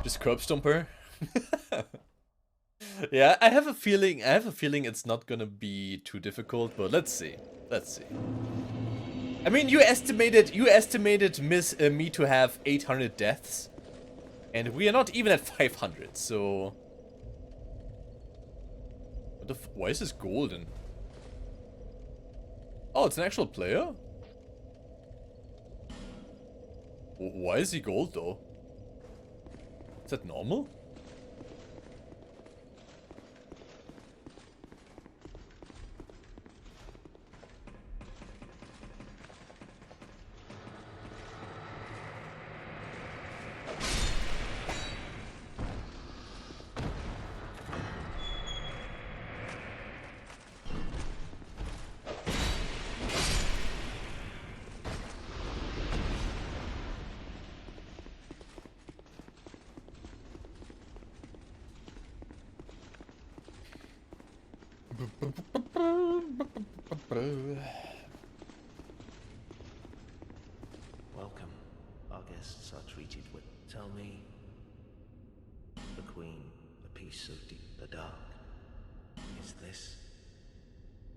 Just curb stomper. Yeah, I have a feeling it's not gonna be too difficult, but let's see. Let's see. I mean, you estimated me to have 800 deaths, and we are not even at 500. So, why is this golden? Oh, it's an actual player? Why is he gold though? Is that normal? Welcome. Our guests are treated with. Tell me, the Queen, the peace so deep, the dark. Is this?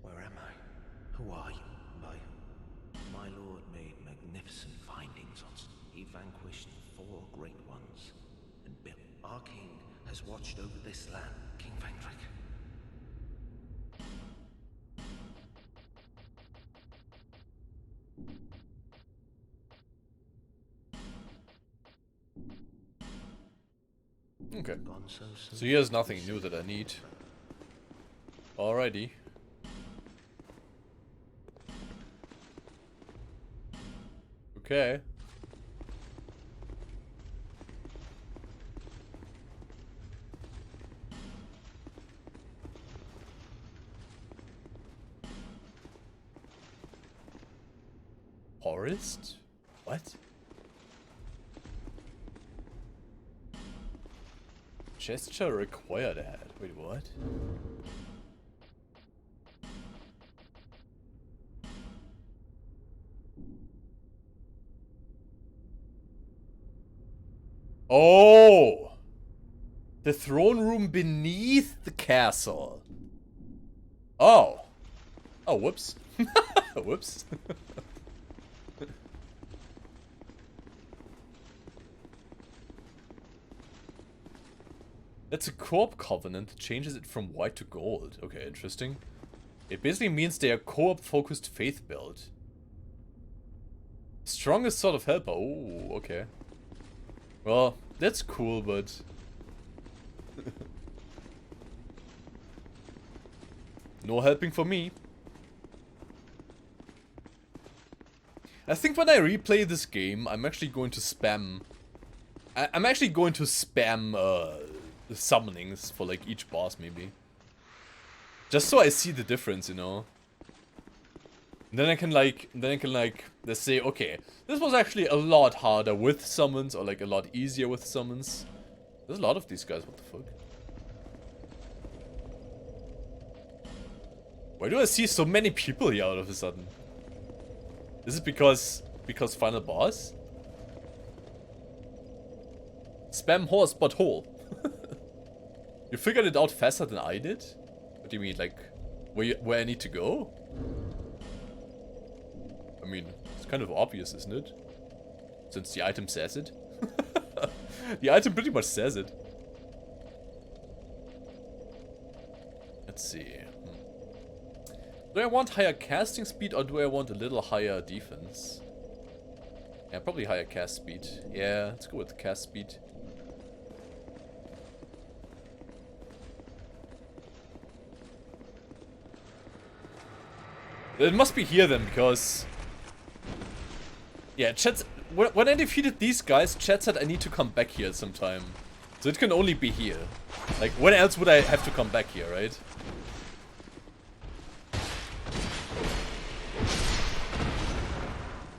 Where am I? Who are you? By who? My lord made magnificent findings on. He vanquished 4 great ones, and built. Our king has watched over this land, King Vendrick. Okay. So here's nothing new that I need. Alrighty. Okay. Forest? What? Gesture required ahead. Wait, what? Oh! The throne room beneath the castle. Oh. Oh, whoops. Whoops. That's a co-op covenant that changes it from white to gold. Okay, interesting. It basically means they are co-op focused faith build. Strongest sort of helper. Oh, okay. Well, that's cool, but... no helping for me. I think when I replay this game, I'm actually going to spam... I'm actually going to spam, the summonings for like each boss maybe. Just so I see the difference, you know. And then I can like, let's say, okay, this was actually a lot harder with summons, or like a lot easier with summons. There's a lot of these guys, what the fuck? Why do I see so many people here all of a sudden? Is it because final boss? Spam horse but hole. You figured it out faster than I did? What do you mean, like, where I need to go? I mean, it's kind of obvious, isn't it? Since the item says it. The item pretty much says it. Let's see. Do I want higher casting speed or do I want a little higher defense? Yeah, probably higher cast speed. Yeah, let's go with the cast speed. It must be here then, because... yeah, chat... when I defeated these guys, chat said I need to come back here sometime. So it can only be here. Like, when else would I have to come back here, right?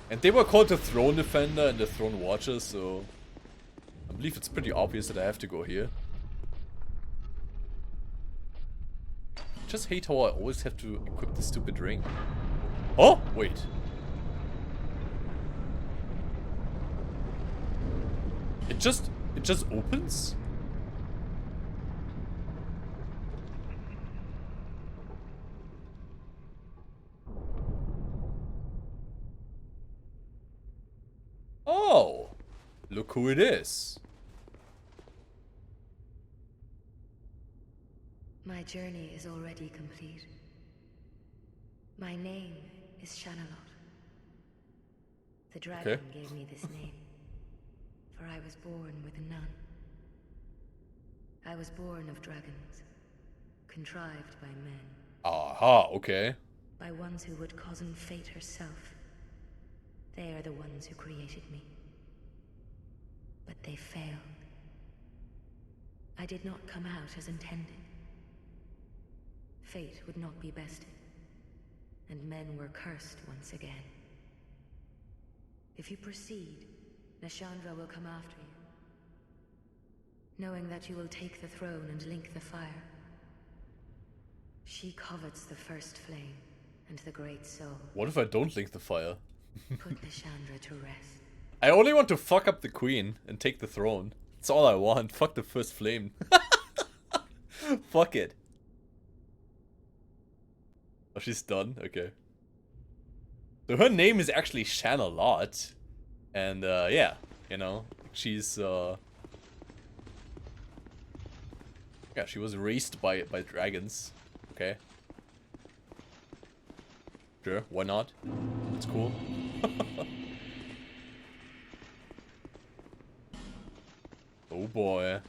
And they were called the Throne Defender and the Throne Watcher, so... I believe it's pretty obvious that I have to go here. Just hate how I always have to equip the stupid ring. Oh, wait. It It just opens? Oh, look who it is. My journey is already complete. My name is Shanalot. The dragon gave me this name, for I was born with none. I was born of dragons, contrived by men. Aha, okay. By ones who would cozen fate herself. They are the ones who created me. But they failed. I did not come out as intended. Fate would not be bested, and men were cursed once again. If you proceed, Nashandra will come after you, knowing that you will take the throne and link the fire. She covets the first flame and the great soul. What if I don't link the fire? Put Nashandra to rest. I only want to fuck up the queen and take the throne. That's all I want. Fuck the first flame. Fuck it. Oh, she's done? Okay. So her name is actually Shanalot. And, yeah. You know, she's, yeah, she was raised by dragons. Okay. Sure, why not? It's cool. Oh boy.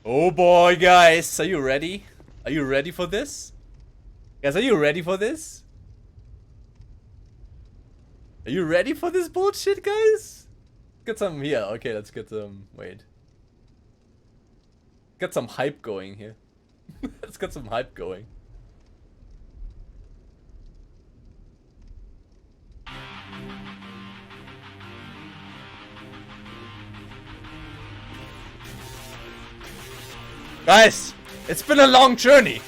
Oh boy, guys. Are you ready? Are you ready for this? Guys, are you ready for this? Are you ready for this bullshit, guys? Get some here. Okay, let's get some. Wait. Get some hype going here. Let's get some hype going. Guys, it's been a long journey,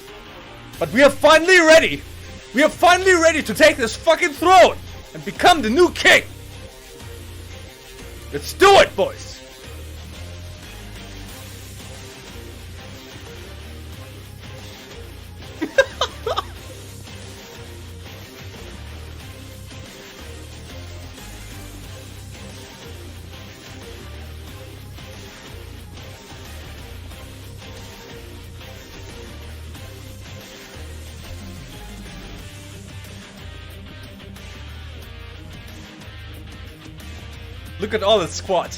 but we are finally ready. We are finally ready to take this fucking throne and become the new king. Let's do it, boys. Look at all the squad.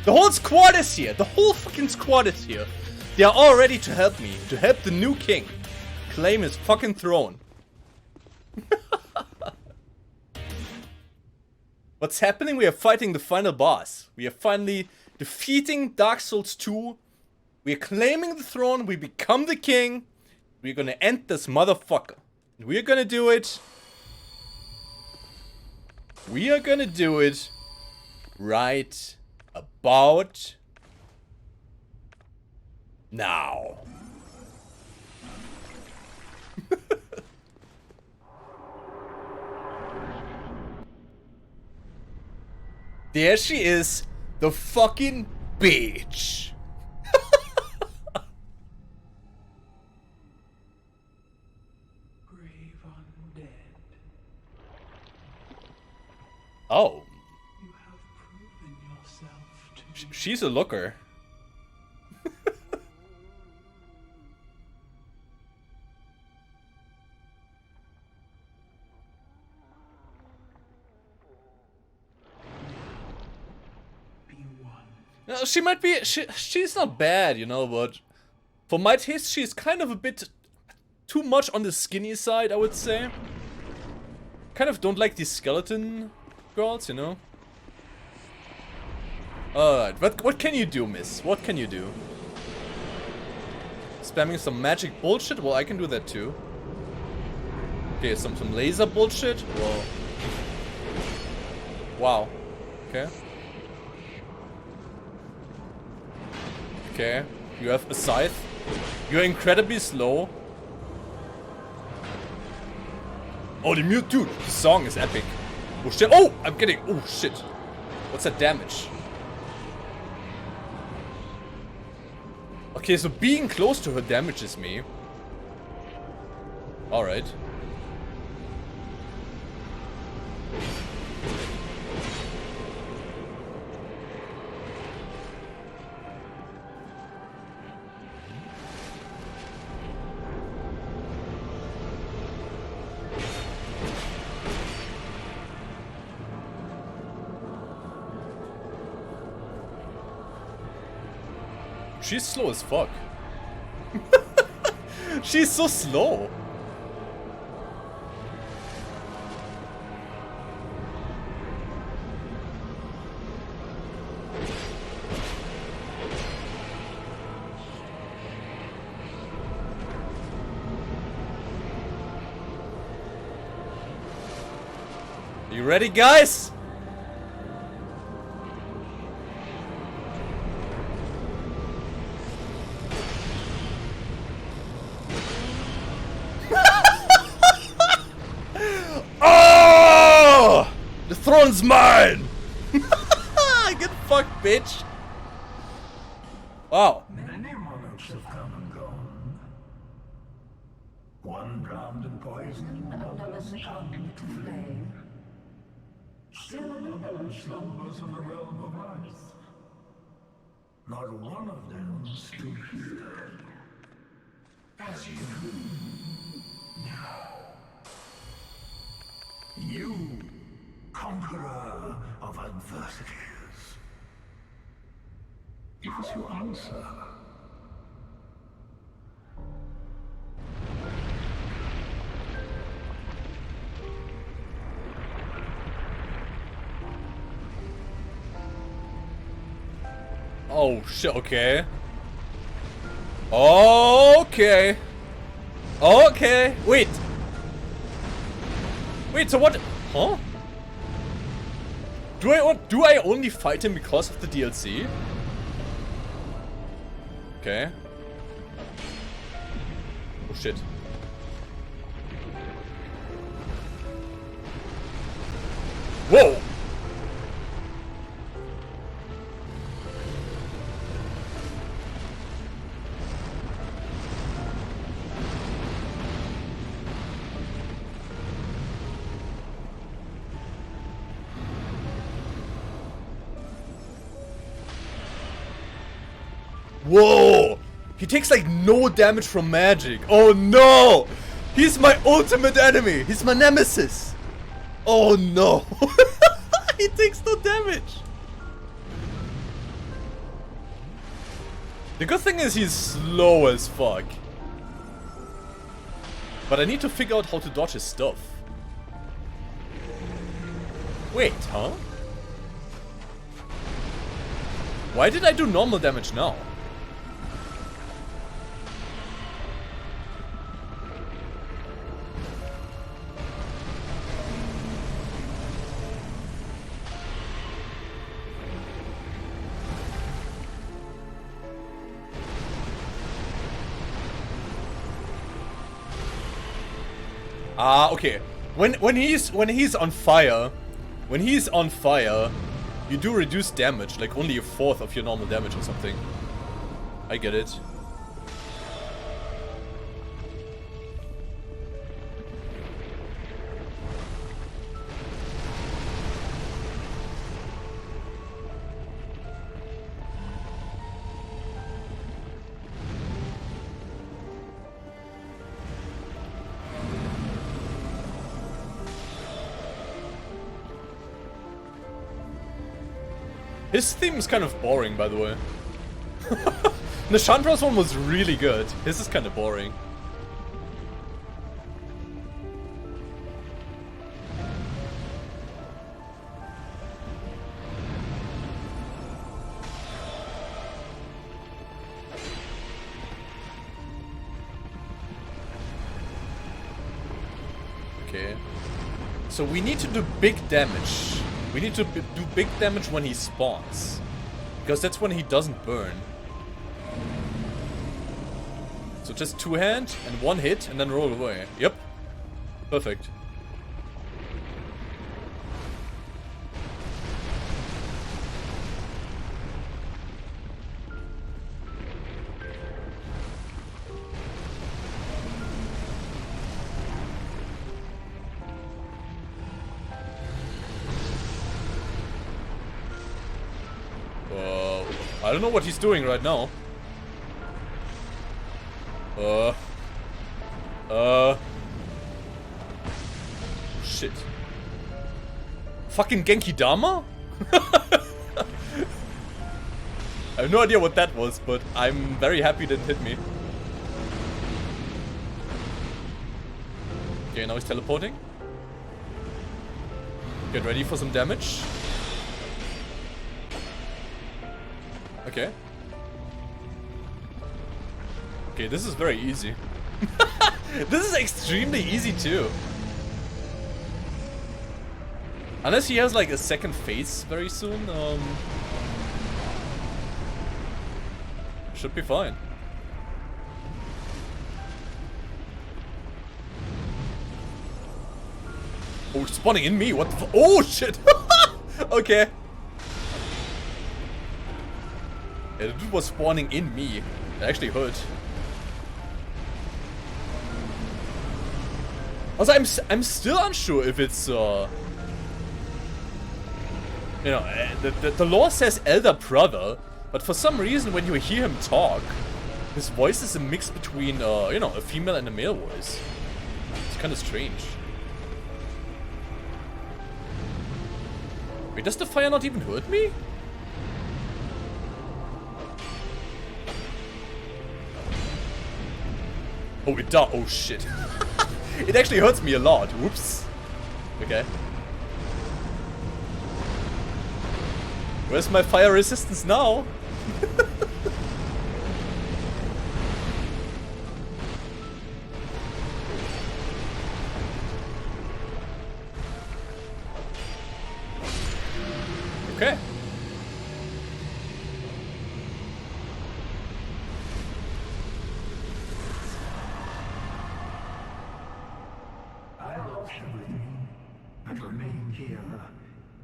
The whole squad is here. The whole fucking squad is here. They are all ready to help me. To help the new king claim his fucking throne. What's happening? We are fighting the final boss. We are finally defeating Dark Souls 2. We are claiming the throne. We become the king. We're gonna end this motherfucker. And we are gonna do it. We are gonna do it. Right about now. There she is, the fucking bitch. Grave undead. Oh. To She's a looker. be one. No, she might be. She's not bad, you know, but for my taste, she's kind of a bit too much on the skinny side, I would say. Kind of don't like these skeleton girls, you know. Alright, what can you do, miss? What can you do? Spamming some magic bullshit? Well, I can do that too. Okay, some laser bullshit? Well. Wow. Okay. Okay, you have a scythe. You're incredibly slow. Oh, the mute dude, the song is epic. Oh shit, oh, I'm getting, oh shit. What's that damage? Okay, so being close to her damages me. Alright. She's slow as fuck. She's so slow. You ready, guys? Oh! The throne's mine! Get fucked, bitch! Wow. Many monarchs have come and gone. One drowned in poison, another succumbed to flame. Still another slumbers in the realm of ice. Not one of them stood here. As you do now. You, conqueror of adversities. Give us your answer. Oh shit, okay. Okay. Okay. Wait. Wait, so what? Huh? Do I only fight him because of the DLC? Okay. Oh shit. Whoa! Whoa! He takes like no damage from magic. Oh no! He's my ultimate enemy! He's my nemesis! Oh no! He takes no damage! The good thing is he's slow as fuck. But I need to figure out how to dodge his stuff. Wait, huh? Why did I do normal damage now? Ah, okay. When he's on fire, you do reduce damage, like only a fourth of your normal damage or something. I get it. His theme is kind of boring, by the way. Nishandra's one was really good. His is kind of boring. Okay. So we need to do big damage. We need to do big damage when he spawns. Because that's when he doesn't burn. So just two hand and one hit and then roll away. Yep. Perfect. I don't know what he's doing right now. Shit. Fucking Genki Dama? I have no idea what that was, but I'm very happy it didn't hit me. Okay, now he's teleporting. Get ready for some damage. Okay. Okay, this is very easy. This is extremely easy too. Unless he has like a second phase very soon, should be fine. Oh, it's spawning in me, what the oh shit! Okay. Yeah, the dude was spawning in me. It actually hurt. Also, I'm still unsure if it's you know, the lore says elder brother, but for some reason when you hear him talk, his voice is a mix between you know, a female and a male voice. It's kind of strange. Wait, does the fire not even hurt me? Oh, it does. Oh shit. It actually hurts me a lot. Whoops. Okay. Where's my fire resistance now? Okay. I lost everything and remain here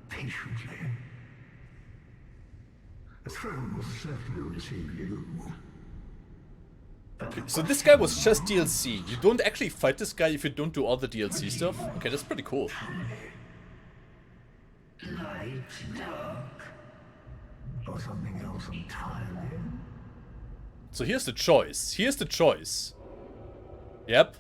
patiently. The throne will certainly receive you. Okay, so this guy was just DLC. You don't actually fight this guy if you don't do all the DLC stuff? Okay, that's pretty cool. Light, dark, or something else entirely. So here's the choice. Here's the choice. Yep.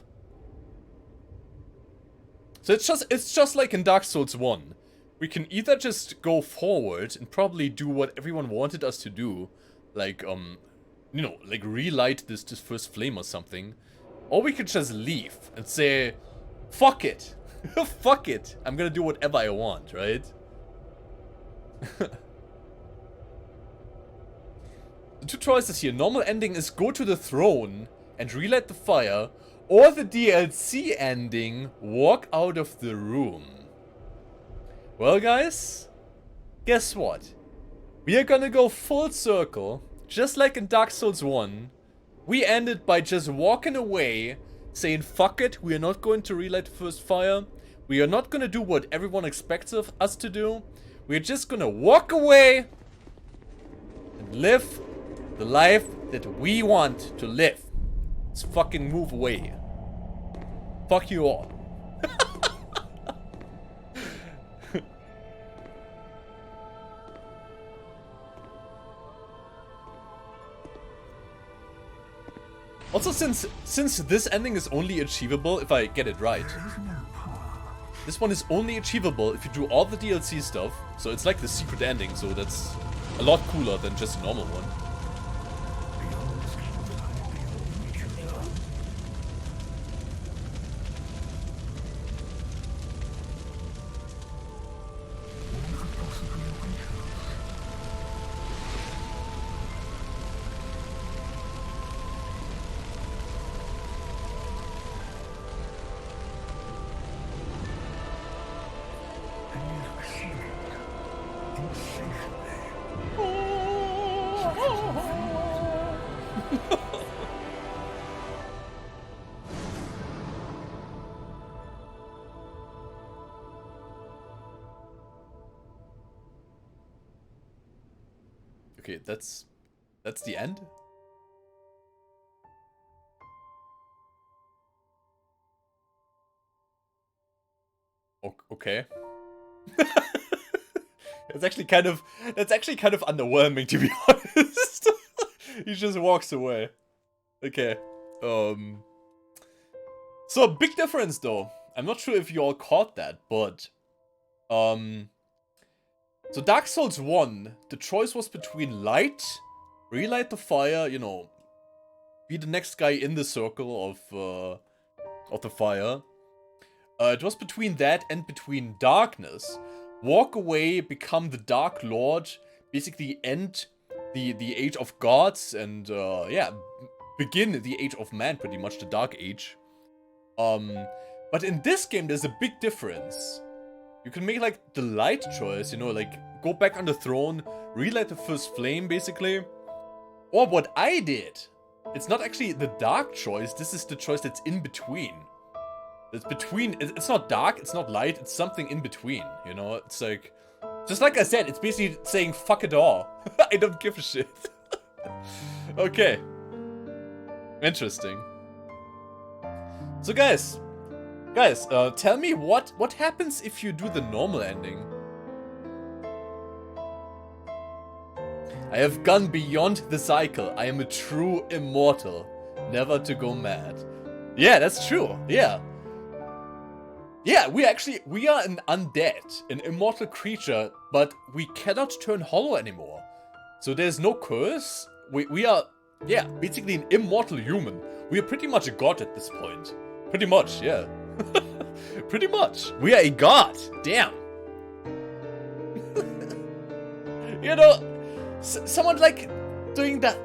So it's just like in Dark Souls 1. We can either just go forward and probably do what everyone wanted us to do, like you know, like relight this first flame or something, or we could just leave and say, fuck it. Fuck it. I'm gonna do whatever I want, right? The two choices here. Normal ending is go to the throne and relight the fire, or the DLC ending, walk out of the room. Well, guys, guess what? We are gonna go full circle, just like in Dark Souls 1. We ended by just walking away, saying fuck it, we are not going to relight the first fire. We are not gonna do what everyone expects of us to do. We're just gonna walk away and live the life that we want to live. Let's fucking move away. Fuck you all. Also, since this ending is only achievable if I get it right. This one is only achievable if you do all the DLC stuff. So it's like the secret ending, so that's a lot cooler than just a normal one. Okay, that's the end? Okay. That's actually kind of underwhelming, to be honest. He just walks away. Okay. So a big difference though. I'm not sure if you all caught that, but so Dark Souls 1, the choice was between light, relight the fire, you know, be the next guy in the circle of the fire. It was between that and between darkness. Walk away, become the Dark Lord, basically end the Age of Gods, and yeah, begin the Age of Man, pretty much, the Dark Age. But in this game, there's a big difference. You can make, like, the light choice, you know, like, go back on the throne, relight the first flame, basically. Or what I did. It's not actually the dark choice, this is the choice that's in between. It's between, it's not dark, it's not light, it's something in between, you know? It's like, just like I said, it's basically saying fuck it all. I don't give a shit. Okay. Interesting. So guys, tell me what happens if you do the normal ending? I have gone beyond the cycle. I am a true immortal, never to go mad. Yeah, that's true. Yeah. Yeah, we are an undead, an immortal creature, but we cannot turn hollow anymore. So there's no curse. We are, yeah, basically an immortal human. We are pretty much a god at this point. Pretty much, yeah. Pretty much. We are a god. Damn. You know, someone like doing the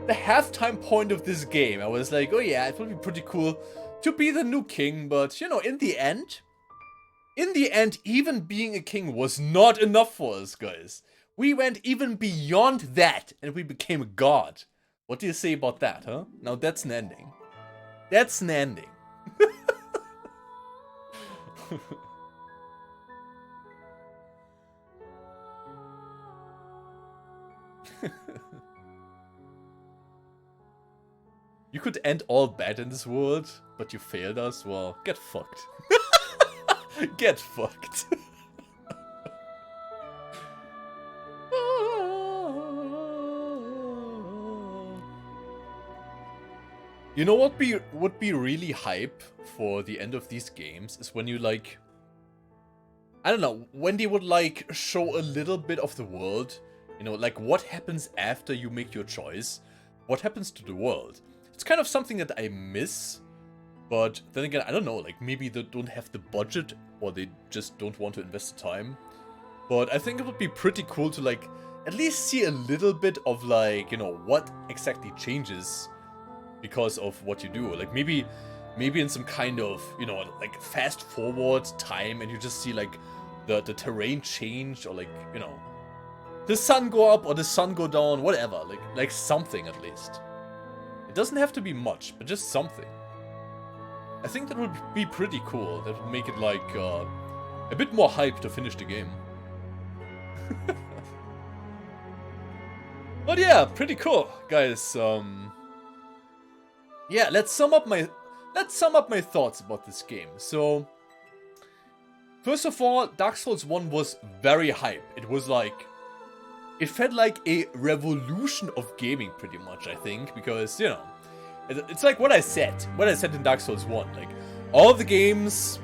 halftime point of this game. I was like, oh yeah, it would be pretty cool to be the new king, but you know, in the end, even being a king was not enough for us, guys. We went even beyond that, and we became a god. What do you say about that, huh? Now that's an ending. That's an ending. You could end all bad in this world, but you failed us? Well, get fucked. Get fucked. You know what would be really hype for the end of these games is when you like, I don't know, when they would like show a little bit of the world, you know, like what happens after you make your choice, what happens to the world. It's kind of something that I miss, but then again, I don't know, like maybe they don't have the budget or they just don't want to invest the time. But I think it would be pretty cool to like at least see a little bit of like, you know, what exactly changes because of what you do. Like maybe in some kind of, you know, like fast forward time and you just see like the terrain change, or like, you know, the sun go up or the sun go down, whatever, like something at least. It doesn't have to be much, but just something. I think that would be pretty cool. That would make it like a bit more hype to finish the game. But yeah, pretty cool, guys. Yeah, let's sum up my thoughts about this game. So, first of all, Dark Souls 1 was very hype. It was like, it felt like a revolution of gaming, pretty much, I think, because, you know, it's like what I said in Dark Souls 1, like, all the games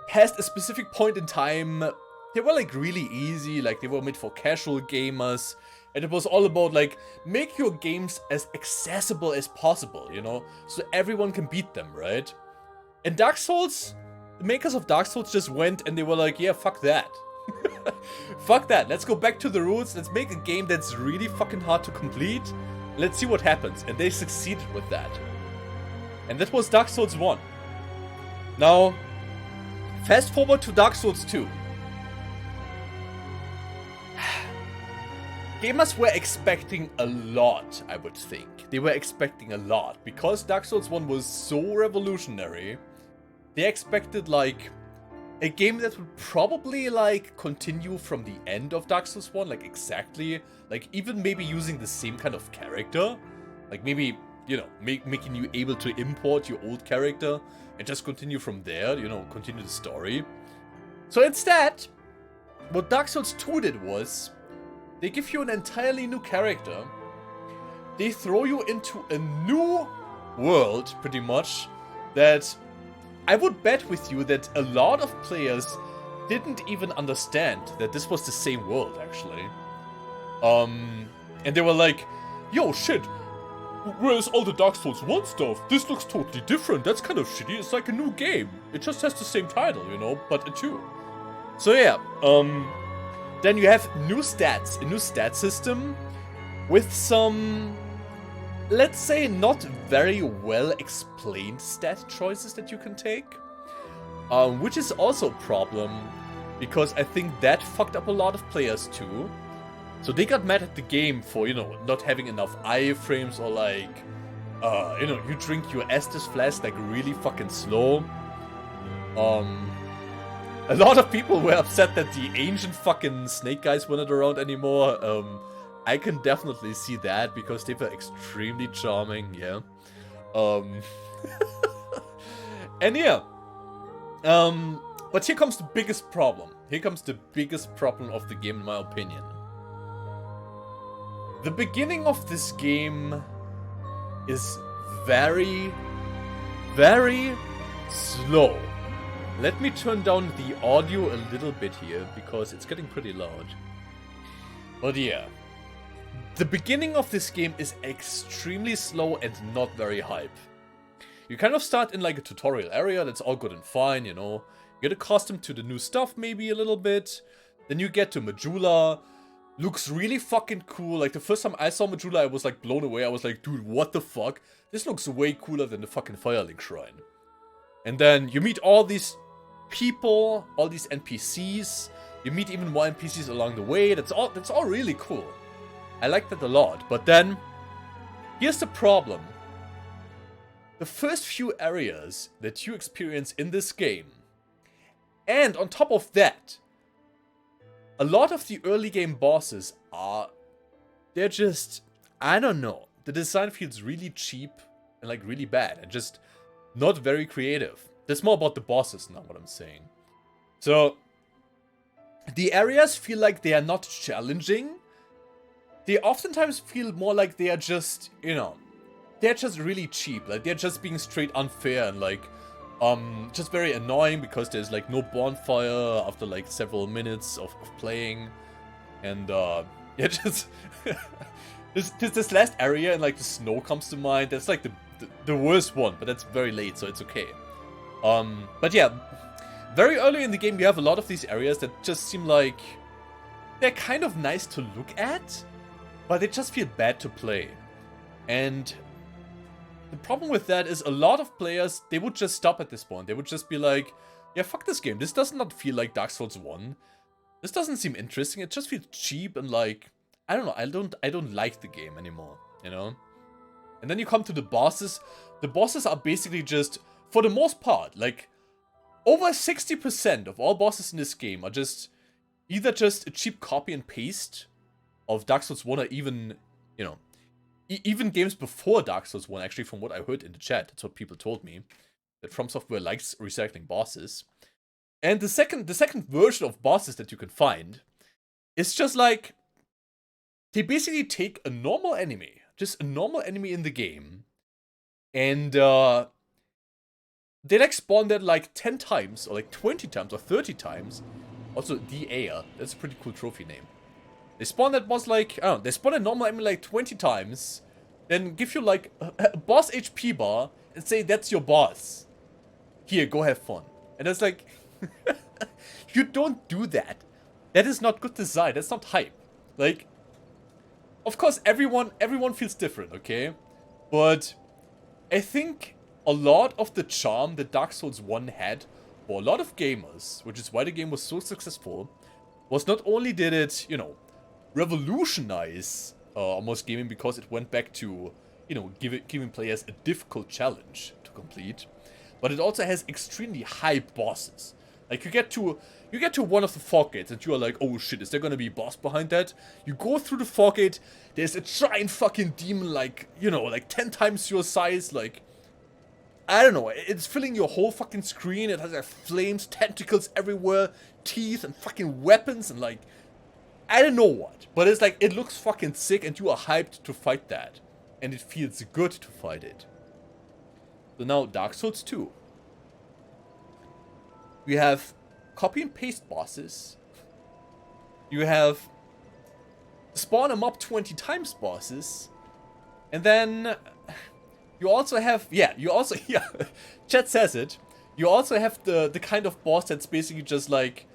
past a specific point in time, they were like really easy, like they were made for casual gamers, and it was all about like, make your games as accessible as possible, you know, so everyone can beat them, right? And Dark Souls, the makers of Dark Souls just went and they were like, yeah, fuck that. Fuck that, let's go back to the roots, let's make a game that's really fucking hard to complete, let's see what happens. And they succeeded with that. And that was Dark Souls 1. Now, fast forward to Dark Souls 2. Gamers were expecting a lot, I would think. They were expecting a lot. Because Dark Souls 1 was so revolutionary, they expected, like, a game that would probably, like, continue from the end of Dark Souls 1, like, exactly. Like, even maybe using the same kind of character. Like, maybe, you know, making you able to import your old character and just continue from there, you know, continue the story. So instead, what Dark Souls 2 did was, they give you an entirely new character. They throw you into a new world, pretty much, that I would bet with you that a lot of players didn't even understand that this was the same world, actually. And they were like, yo, shit, where's all the Dark Souls 1 stuff? This looks totally different. That's kind of shitty. It's like a new game. It just has the same title, you know, but a 2. So yeah, then you have new stats, a new stat system with some, let's say, not very well explained stat choices that you can take. Which is also a problem, because I think that fucked up a lot of players too. So they got mad at the game for, you know, not having enough iframes, or like, you know, you drink your Estus flask like really fucking slow. A lot of people were upset that the ancient fucking snake guys weren't around anymore. I can definitely see that, because they were extremely charming, yeah. And yeah. But here comes the biggest problem. Here comes the biggest problem of the game, in my opinion. The beginning of this game is very, very slow. Let me turn down the audio a little bit here, because it's getting pretty loud. But yeah. The beginning of this game is extremely slow and not very hype. You kind of start in like a tutorial area, that's all good and fine, you know. You get accustomed to the new stuff maybe a little bit. Then you get to Majula. Looks really fucking cool. Like the first time I saw Majula, I was like blown away. I was like, dude, what the fuck? This looks way cooler than the fucking Firelink Shrine. And then you meet all these people, all these NPCs. You meet even more NPCs along the way. That's all really cool. I like that a lot. But then, here's the problem. The first few areas that you experience in this game, and on top of that, a lot of the early game bosses they're just, I don't know. The design feels really cheap and like really bad and just not very creative. That's more about the bosses now, what I'm saying. So, the areas feel like they are not challenging. They oftentimes feel more like they are just, you know, they're just really cheap. Like, they're just being straight unfair and like, just very annoying, because there's like no bonfire after like several minutes of playing. And, yeah, just, this last area and like the snow comes to mind. That's like the worst one, but that's very late, so it's okay. But yeah, very early in the game you have a lot of these areas that just seem like they're kind of nice to look at, but they just feel bad to play. And the problem with that is a lot of players, they would just stop at this point. They would just be like, yeah, fuck this game. This does not feel like Dark Souls 1. This doesn't seem interesting. It just feels cheap and like, I don't know, I don't like the game anymore, you know? And then you come to the bosses. The bosses are basically just, for the most part, like, over 60% of all bosses in this game are just either just a cheap copy and paste of Dark Souls 1, or even, you know, even games before Dark Souls 1, actually, from what I heard in the chat. That's what people told me. That From Software likes recycling bosses. And the second version of bosses that you can find is just like, they basically take a normal enemy, just a normal enemy in the game, and they like spawn that like 10 times, or like 20 times, or 30 times. Also, the Air, that's a pretty cool trophy name. They spawn that boss like, I don't know, they spawn a normal enemy like 20 times, then give you like a boss HP bar, and say that's your boss. Here, go have fun. And it's like, you don't do that. That is not good design, that's not hype. Like, of course, everyone feels different, okay? But I think a lot of the charm that Dark Souls 1 had for a lot of gamers, which is why the game was so successful, was not only did it, you know, revolutionize almost gaming, because it went back to, you know, giving players a difficult challenge to complete, but it also has extremely high bosses. Like, you get to one of the fog gates and you are like, oh shit, is there gonna be a boss behind that? You go through the fog gate, there's a giant fucking demon, like, you know, like 10 times your size, like, I don't know, it's filling your whole fucking screen. It has like flames, tentacles everywhere, teeth and fucking weapons and like, I don't know what. But it's like, it looks fucking sick and you are hyped to fight that. And it feels good to fight it. So now Dark Souls 2. We have copy and paste bosses. You have spawn them up 20 times bosses. And then you also have, yeah, chat says it. You also have the kind of boss that's basically just like,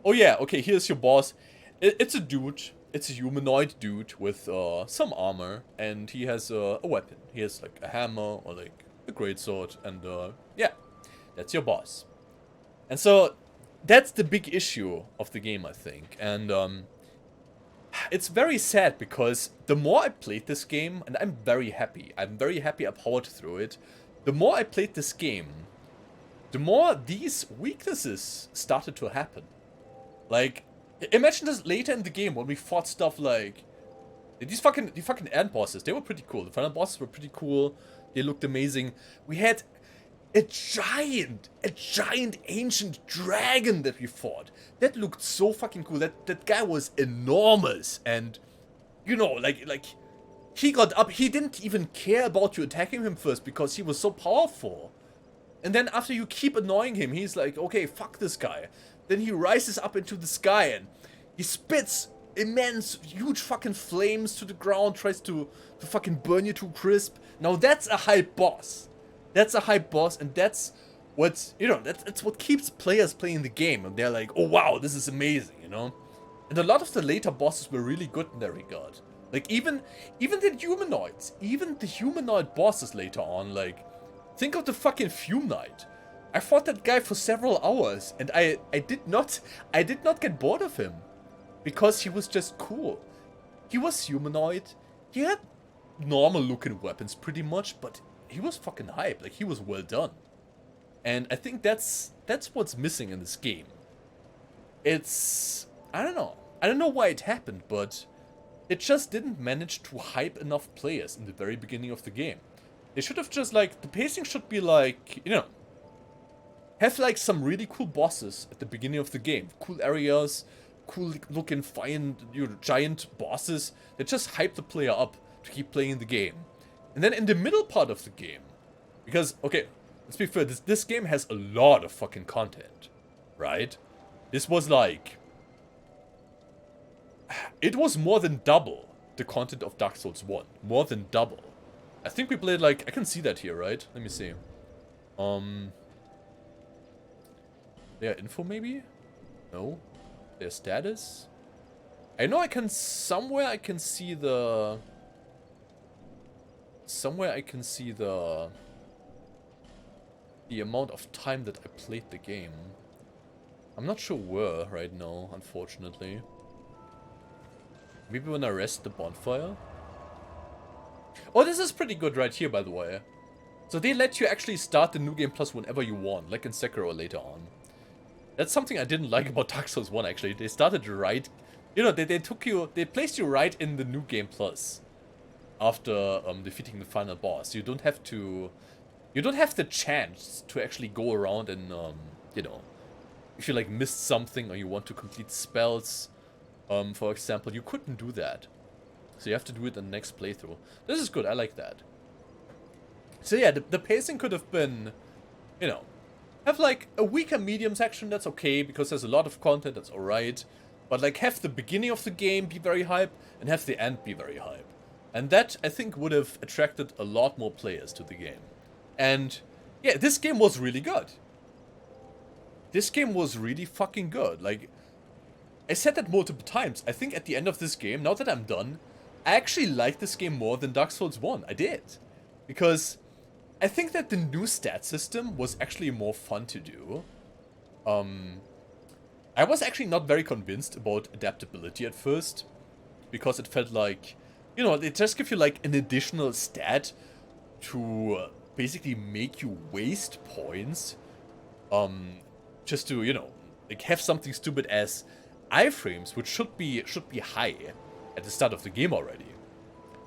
oh yeah, okay, here's your boss. It's a dude. It's a humanoid dude with some armor. And he has a weapon. He has like a hammer or like a greatsword. And yeah, that's your boss. And so that's the big issue of the game, I think. And it's very sad because the more I played this game, and I'm very happy I powered through it. The more I played this game, the more these weaknesses started to happen. Like, imagine this later in the game when we fought stuff like these fucking end bosses. They were pretty cool. The final bosses were pretty cool. They looked amazing. We had a giant ancient dragon that we fought. That looked so fucking cool. That guy was enormous. And, you know, like, he got up. He didn't even care about you attacking him first because he was so powerful. And then after you keep annoying him, he's like, okay, fuck this guy. Then he rises up into the sky and he spits immense, huge fucking flames to the ground, tries to fucking burn you to a crisp. Now that's a hype boss. That's a hype boss, and that's what's, you know, that's what keeps players playing the game. And they're like, oh wow, this is amazing, you know? And a lot of the later bosses were really good in that regard. Like, even the humanoids, even the humanoid bosses later on, like, think of the fucking Fume Knight. I fought that guy for several hours, and I did not get bored of him. Because he was just cool. He was humanoid. He had normal looking weapons pretty much, but he was fucking hype. Like, he was well done. And I think that's what's missing in this game. It's, I don't know why it happened, but it just didn't manage to hype enough players in the very beginning of the game. They should have just, like, the pacing should be like, you know, have like some really cool bosses at the beginning of the game. Cool areas, cool looking fine, you know, giant bosses that just hype the player up to keep playing the game. And then in the middle part of the game, because, okay, let's be fair, this game has a lot of fucking content, right? This was like, it was more than double the content of Dark Souls 1. More than double. I think we played like, I can see that here, right? Let me see. Their info maybe? No. Their status? I know somewhere I can see the amount of time that I played the game. I'm not sure where right now, unfortunately. Maybe when I rest the bonfire? Oh, this is pretty good right here, by the way. So they let you actually start the New Game Plus whenever you want, like in Sekiro later on. That's something I didn't like about Dark Souls 1, actually. They started right, you know, they placed you right in the New Game Plus after defeating the final boss. You don't have the chance to actually go around and, you know, if you like missed something or you want to complete spells, for example, you couldn't do that. So you have to do it in the next playthrough. This is good, I like that. So yeah, the pacing could have been, you know, have like a weaker medium section, that's okay, because there's a lot of content, that's alright. But like have the beginning of the game be very hype, and have the end be very hype. And that, I think, would have attracted a lot more players to the game. And yeah, this game was really good. This game was really fucking good. Like, I said that multiple times. I think at the end of this game, now that I'm done, I actually like this game more than Dark Souls 1. I did. Because I think that the new stat system was actually more fun to do. I was actually not very convinced about adaptability at first. Because it felt like, you know, they just give you like an additional stat to basically make you waste points. Just to, you know, like have something stupid as iframes, which should be high at the start of the game already.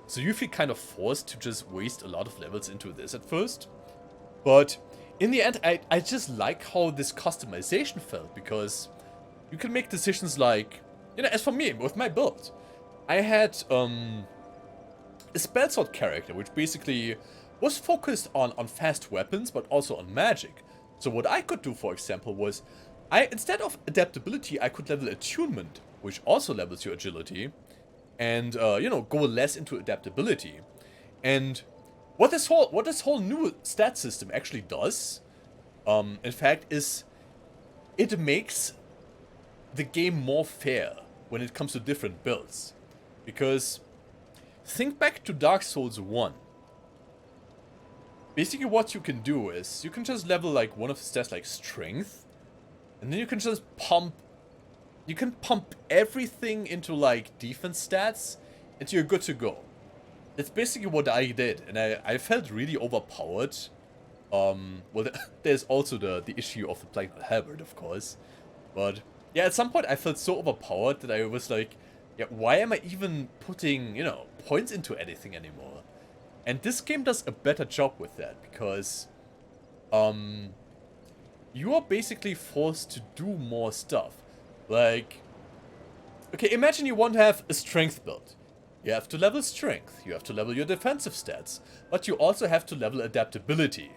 So you feel kind of forced to just waste a lot of levels into this at first. But in the end, I just like how this customization felt, because you can make decisions like, you know, as for me, with my build, I had a spell sword character, which basically was focused on fast weapons, but also on magic. So what I could do, for example, was, instead of adaptability, I could level attunement, which also levels your agility, and, you know, go less into adaptability. And what this whole new stat system actually does, in fact, is it makes the game more fair when it comes to different builds. Because think back to Dark Souls 1. Basically what you can do is, you can just level like one of the stats like strength, and then you can just pump everything into like defense stats, and you're good to go. That's basically what I did, and I felt really overpowered. Well, there's also the issue of the Black Halberd, of course. But yeah, at some point I felt so overpowered that I was like, yeah, why am I even putting, you know, points into anything anymore? And this game does a better job with that, because you are basically forced to do more stuff. Like, okay, imagine you want to have a strength build. You have to level strength, you have to level your defensive stats, but you also have to level adaptability.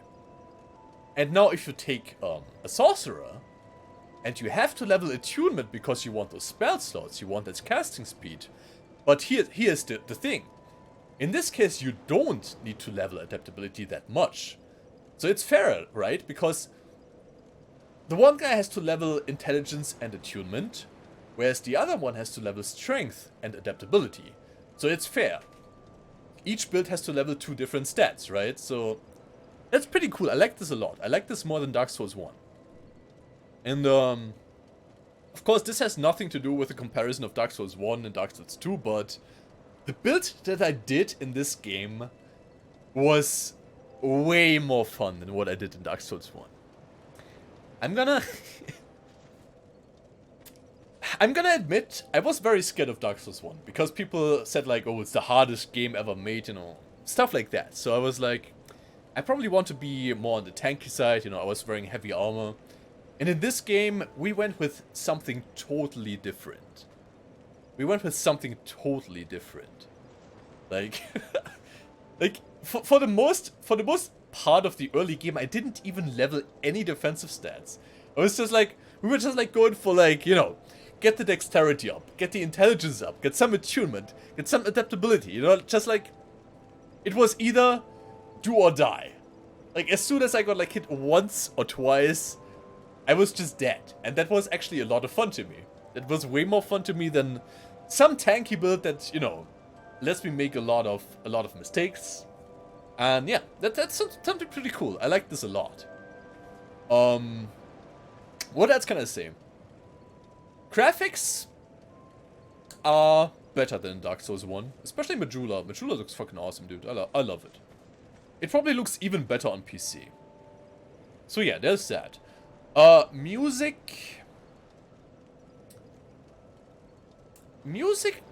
And now if you take a sorcerer, and you have to level attunement because you want those spell slots, you want its casting speed. But here's the thing. In this case, you don't need to level adaptability that much. So it's fairer, right? Because the one guy has to level intelligence and attunement, whereas the other one has to level strength and adaptability. So it's fair. Each build has to level 2 different stats, right? So that's pretty cool. I like this a lot. I like this more than Dark Souls 1. And, of course, this has nothing to do with the comparison of Dark Souls 1 and Dark Souls 2, but the build that I did in this game was way more fun than what I did in Dark Souls 1. I'm gonna admit, I was very scared of Dark Souls 1, because people said like, oh, it's the hardest game ever made, you know, stuff like that. So I was like, I probably want to be more on the tanky side, you know, I was wearing heavy armor. And in this game, we went with something totally different. Like, like for the most part of the early game, I didn't even level any defensive stats. I was just like, we were just like going for like, you know, get the dexterity up, get the intelligence up, get some attunement, get some adaptability, you know, just like, it was either do or die. Like, as soon as I got like hit once or twice, I was just dead, and that was actually a lot of fun to me. It was way more fun to me than some tanky build that, you know, lets me make a lot of mistakes. And yeah, that's something pretty cool. I like this a lot. What else can I say? Graphics are better than Dark Souls 1, especially Majula. Majula looks fucking awesome, dude. I love it. It probably looks even better on PC. So yeah, there's that. Music,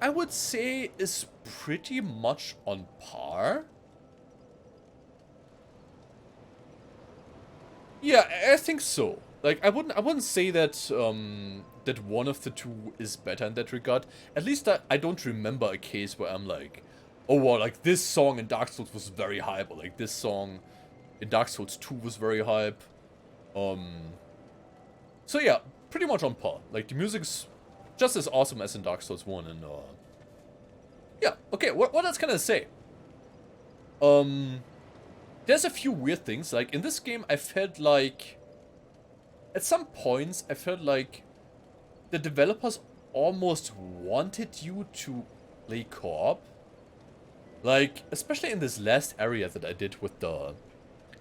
I would say, is pretty much on par. Yeah, I think so. Like, I wouldn't say that that one of the two is better in that regard. At least I don't remember a case where I'm like, oh well, like this song in Dark Souls was very hype, or like this song in Dark Souls 2 was very hype. So yeah, pretty much on par. Like, the music's just as awesome as in Dark Souls 1, and yeah, okay, what else can I say? There's a few weird things. Like, in this game, I felt like, at some points, I felt like the developers almost wanted you to play co-op. Like, especially in this last area that I did with the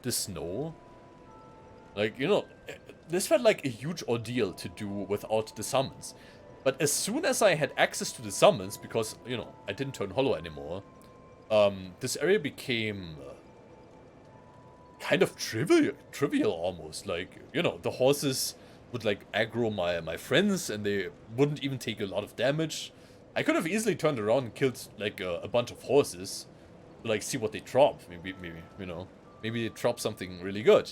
snow. Like, you know, this felt like a huge ordeal to do without the summons. But as soon as I had access to the summons, because, you know, I didn't turn hollow anymore, this area became kind of trivial almost. Like, you know, the horses would like aggro my friends, and they wouldn't even take a lot of damage. I could have easily turned around and killed like a bunch of horses to like see what they drop, maybe, you know. Maybe it dropped something really good.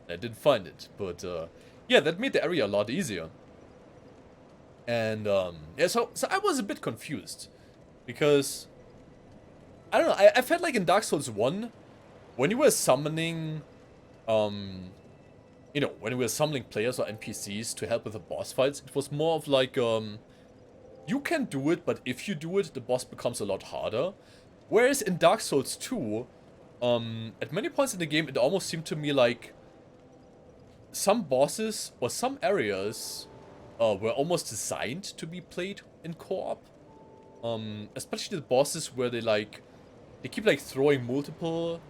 I didn't find it, but yeah, that made the area a lot easier. And yeah, so I was a bit confused because I don't know. I felt like in Dark Souls 1, when you were summoning, you know, when you were summoning players or NPCs to help with the boss fights, it was more of like you can do it, but if you do it, the boss becomes a lot harder. Whereas in Dark Souls 2, at many points in the game, it almost seemed to me like some bosses or some areas were almost designed to be played in co-op. Especially the bosses where they keep like throwing multiple,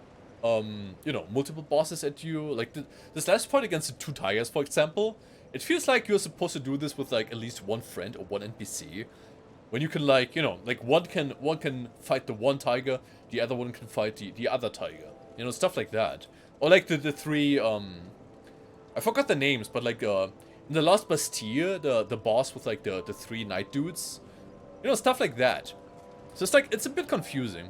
you know, multiple bosses at you. Like this last fight against the two tigers, for example, it feels like you're supposed to do this with like at least one friend or one NPC. When you can like, you know, like one can fight the one tiger, the other one can fight the other tiger. You know, stuff like that. Or like the three, I forgot the names, but like in the last Bastille, the boss with like the three knight dudes. You know, stuff like that. So it's like, it's a bit confusing.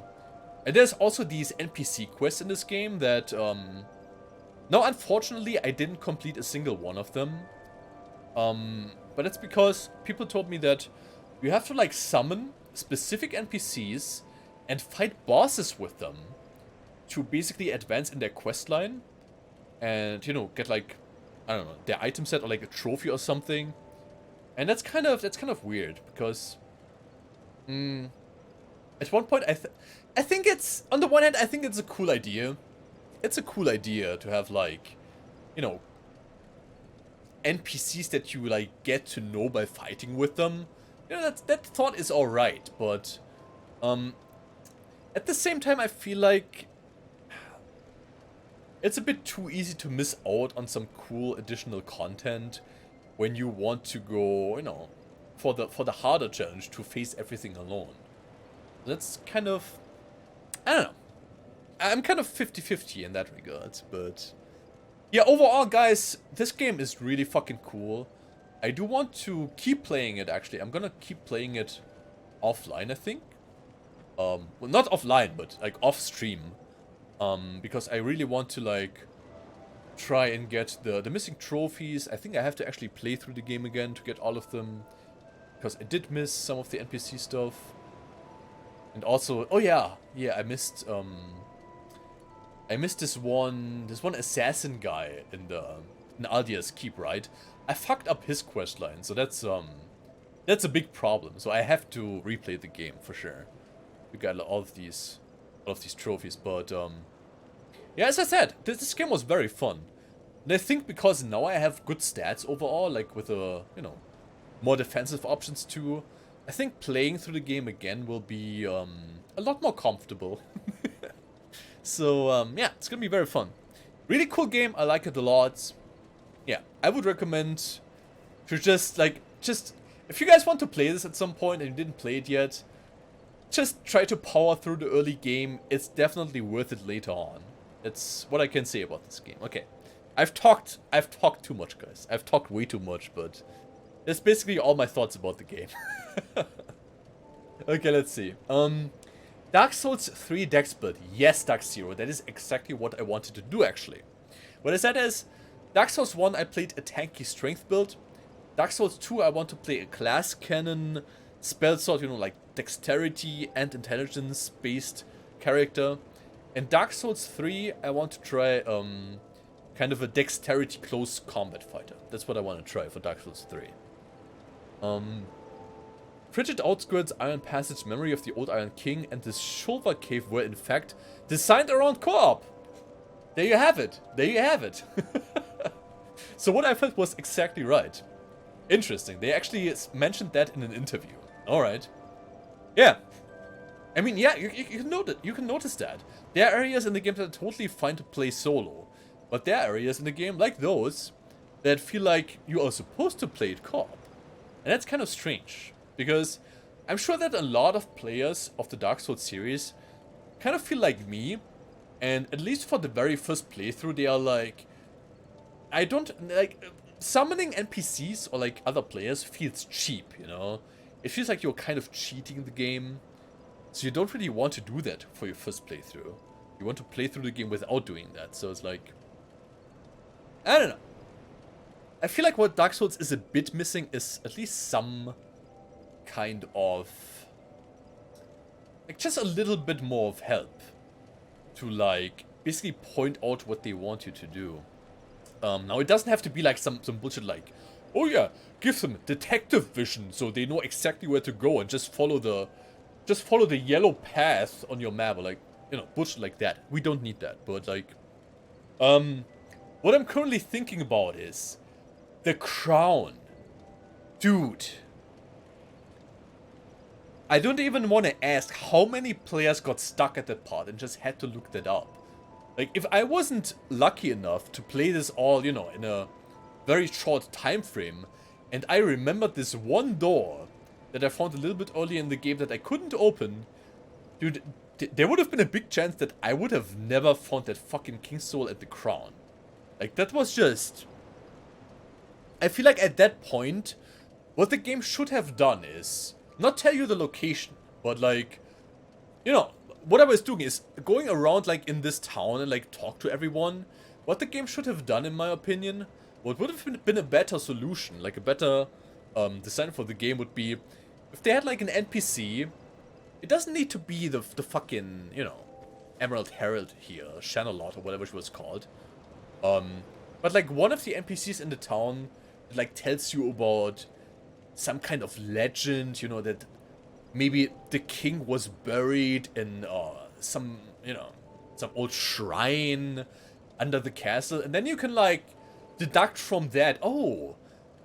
And there's also these NPC quests in this game that, now unfortunately I didn't complete a single one of them. But it's because people told me that you have to like summon specific NPCs and fight bosses with them to basically advance in their quest line and, you know, get like, I don't know, their item set or like a trophy or something. And that's kind of weird because at one point I think it's, on the one hand, I think it's a cool idea. It's a cool idea to have like, you know, NPCs that you like get to know by fighting with them. You know, that thought is alright, but at the same time I feel like it's a bit too easy to miss out on some cool additional content when you want to go, you know, for the harder challenge to face everything alone. That's kind of, I don't know. I'm kind of 50-50 in that regard, but yeah, overall, guys, this game is really fucking cool. I do want to keep playing it, actually. I'm gonna keep playing it offline, I think. Well, not offline, but like off stream. Because I really want to like try and get the missing trophies. I think I have to actually play through the game again to get all of them, because I did miss some of the NPC stuff. And also, oh yeah, I missed this one assassin guy in Aldia's Keep, right? I fucked up his questline, so that's a big problem. So I have to replay the game for sure. We got all of these trophies, but yeah, as I said, this game was very fun. And I think because now I have good stats overall, like with you know, more defensive options too, I think playing through the game again will be a lot more comfortable. So yeah, it's gonna be very fun. Really cool game. I like it a lot. Yeah, I would recommend to just if you guys want to play this at some point and you didn't play it yet, just try to power through the early game. It's definitely worth it later on. That's what I can say about this game. Okay, I've talked too much, guys. I've talked way too much, but that's basically all my thoughts about the game. Okay, let's see. Dark Souls 3 dex build. Yes, Dark Zero. That is exactly what I wanted to do, actually. What I said is, Dark Souls 1, I played a tanky strength build. Dark Souls 2, I want to play a class cannon spell sword, you know, like dexterity and intelligence based character. In Dark Souls 3, I want to try kind of a dexterity close combat fighter. That's what I want to try for Dark Souls 3. Frigid Outskirts, Iron Passage, Memory of the Old Iron King, and the Shulva Cave were in fact designed around co-op. There you have it. There you have it. So what I felt was exactly right. Interesting. They actually mentioned that in an interview. Alright. Yeah. I mean, yeah, you can notice that. There are areas in the game that are totally fine to play solo. But there are areas in the game, like those, that feel like you are supposed to play it co-op. And that's kind of strange. Because I'm sure that a lot of players of the Dark Souls series kind of feel like me. And at least for the very first playthrough, they are like, I don't, like, summoning NPCs or like other players feels cheap, you know? It feels like you're kind of cheating the game. So you don't really want to do that for your first playthrough. You want to play through the game without doing that. So it's like, I don't know. I feel like what Dark Souls is a bit missing is at least some kind of, like, just a little bit more of help to, like, basically point out what they want you to do. Now it doesn't have to be like some bullshit like, oh yeah, give them detective vision so they know exactly where to go and just follow the yellow path on your map, or like, you know, bullshit like that. We don't need that. But like, what I'm currently thinking about is the crown. Dude, I don't even want to ask how many players got stuck at that part and just had to look that up. Like, if I wasn't lucky enough to play this all, you know, in a very short time frame, and I remembered this one door that I found a little bit early in the game that I couldn't open, dude, there would have been a big chance that I would have never found that fucking King's Soul at the crown. Like, that was just... I feel like at that point, what the game should have done is not tell you the location, but like, you know, what I was doing is going around like in this town and like talk to everyone. What the game should have done, in my opinion, what would have been a better solution, like a better design for the game would be if they had like an NPC. It doesn't need to be the fucking, you know, Emerald Herald here, Shanalot or whatever she was called. But like one of the NPCs in the town that like tells you about some kind of legend, you know, that maybe the king was buried in some, you know, some old shrine under the castle. And then you can like deduct from that, oh,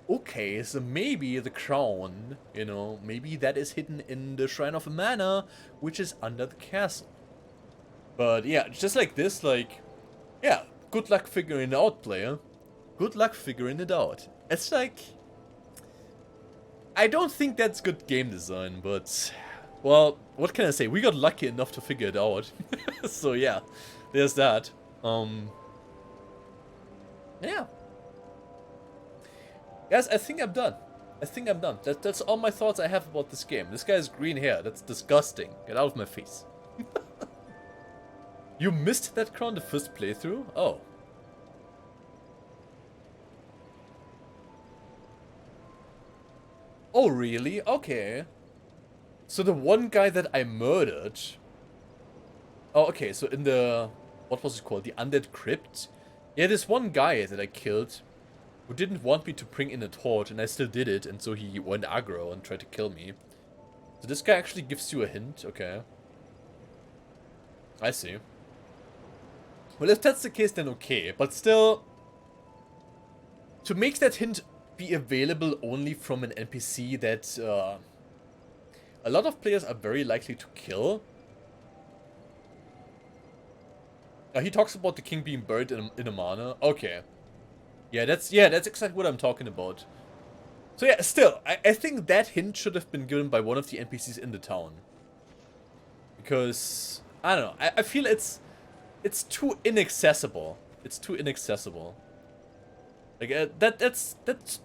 okay, so maybe the crown, you know, maybe that is hidden in the Shrine of Mana, which is under the castle. But yeah, just like this, like, yeah, good luck figuring it out, player. Good luck figuring it out. It's like, I don't think that's good game design, but, well, what can I say? We got lucky enough to figure it out. So yeah, there's that. Yeah. Guys, I think I'm done. I think I'm done. That's all my thoughts I have about this game. This guy has green hair. That's disgusting. Get out of my face. You missed that crown the first playthrough? Oh. Oh, really? Okay. So the one guy that I murdered... Oh, okay. So in the... What was it called? The Undead Crypt? Yeah, this one guy that I killed who didn't want me to bring in a torch, and I still did it, and so he went aggro and tried to kill me. So this guy actually gives you a hint. Okay. I see. Well, if that's the case, then okay. But still... To make that hint be available only from an NPC that a lot of players are very likely to kill. He talks about the king being buried in a mana. Okay. Yeah, that's exactly what I'm talking about. So yeah, still, I think that hint should have been given by one of the NPCs in the town. Because, I don't know, I feel it's too inaccessible. It's too inaccessible. Like, that's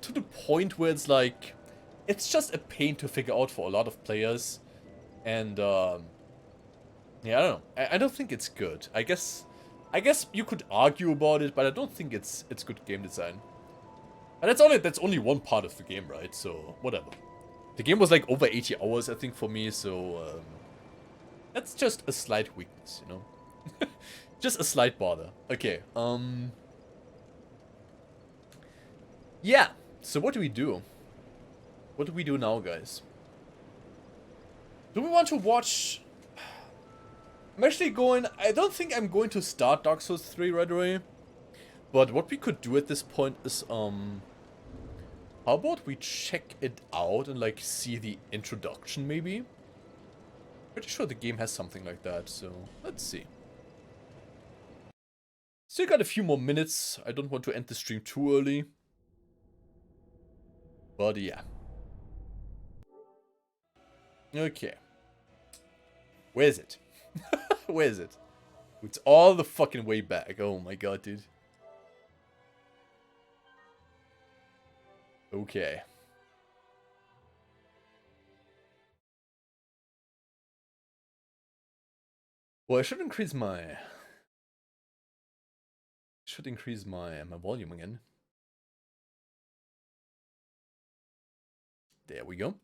to the point where it's like, it's just a pain to figure out for a lot of players. And, yeah, I don't know. I don't think it's good. I guess you could argue about it, but I don't think it's good game design. And that's only one part of the game, right? So, whatever. The game was like over 80 hours, I think, for me, so, that's just a slight weakness, you know? Just a slight bother. Okay, yeah, so what do we do? What do we do now, guys? Do we want to watch... I'm actually going... I don't think I'm going to start Dark Souls 3 right away. But what we could do at this point is, how about we check it out and, like, see the introduction, maybe? Pretty sure the game has something like that, so let's see. Still got a few more minutes. I don't want to end the stream too early. But yeah. Okay. Where is it? Where is it? It's all the fucking way back. Oh my god, dude. Okay. Well, I should increase my should increase my volume again. There we go.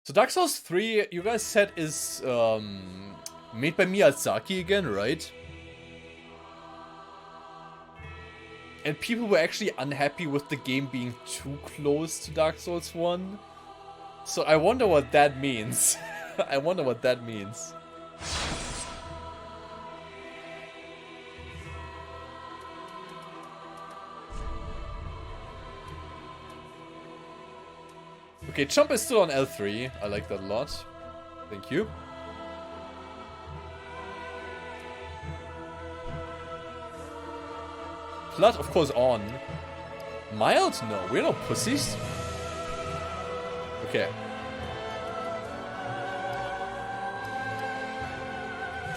So Dark Souls 3, you guys said is made by Miyazaki again, right? And people were actually unhappy with the game being too close to Dark Souls 1. So I wonder what that means. I wonder what that means. Okay, jump is still on L3. I like that a lot. Thank you. Flood, of course, on. Mild? No, we're not pussies. Okay.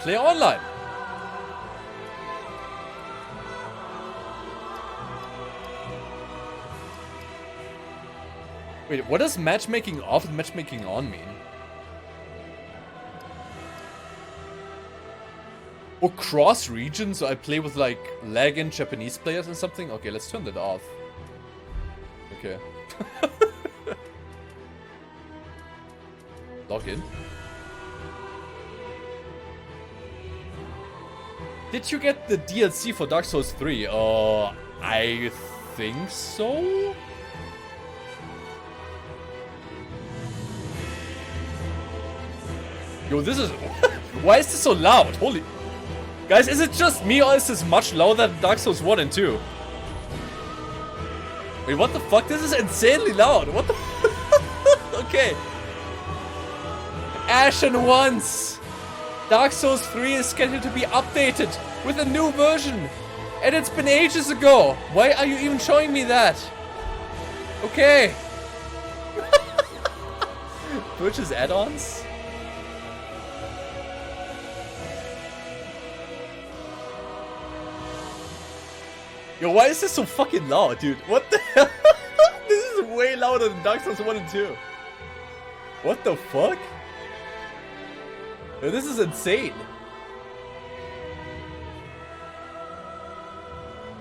Play online. Wait, what does matchmaking off and matchmaking on mean? Or cross region, so I play with like lagging Japanese players and something? Okay, let's turn that off. Okay. Log in. Did you get the DLC for Dark Souls 3? I think so? Yo, this is... Why is this so loud? Holy... Guys, is it just me or is this much louder than Dark Souls 1 and 2? Wait, what the fuck? This is insanely loud. What the... Okay. Ashen Once! Dark Souls 3 is scheduled to be updated with a new version. And it's been ages ago. Why are you even showing me that? Okay. Purchase add-ons? Yo, why is this so fucking loud, dude? What the hell? This is way louder than Dark Souls 1 and 2. What the fuck? Yo, this is insane.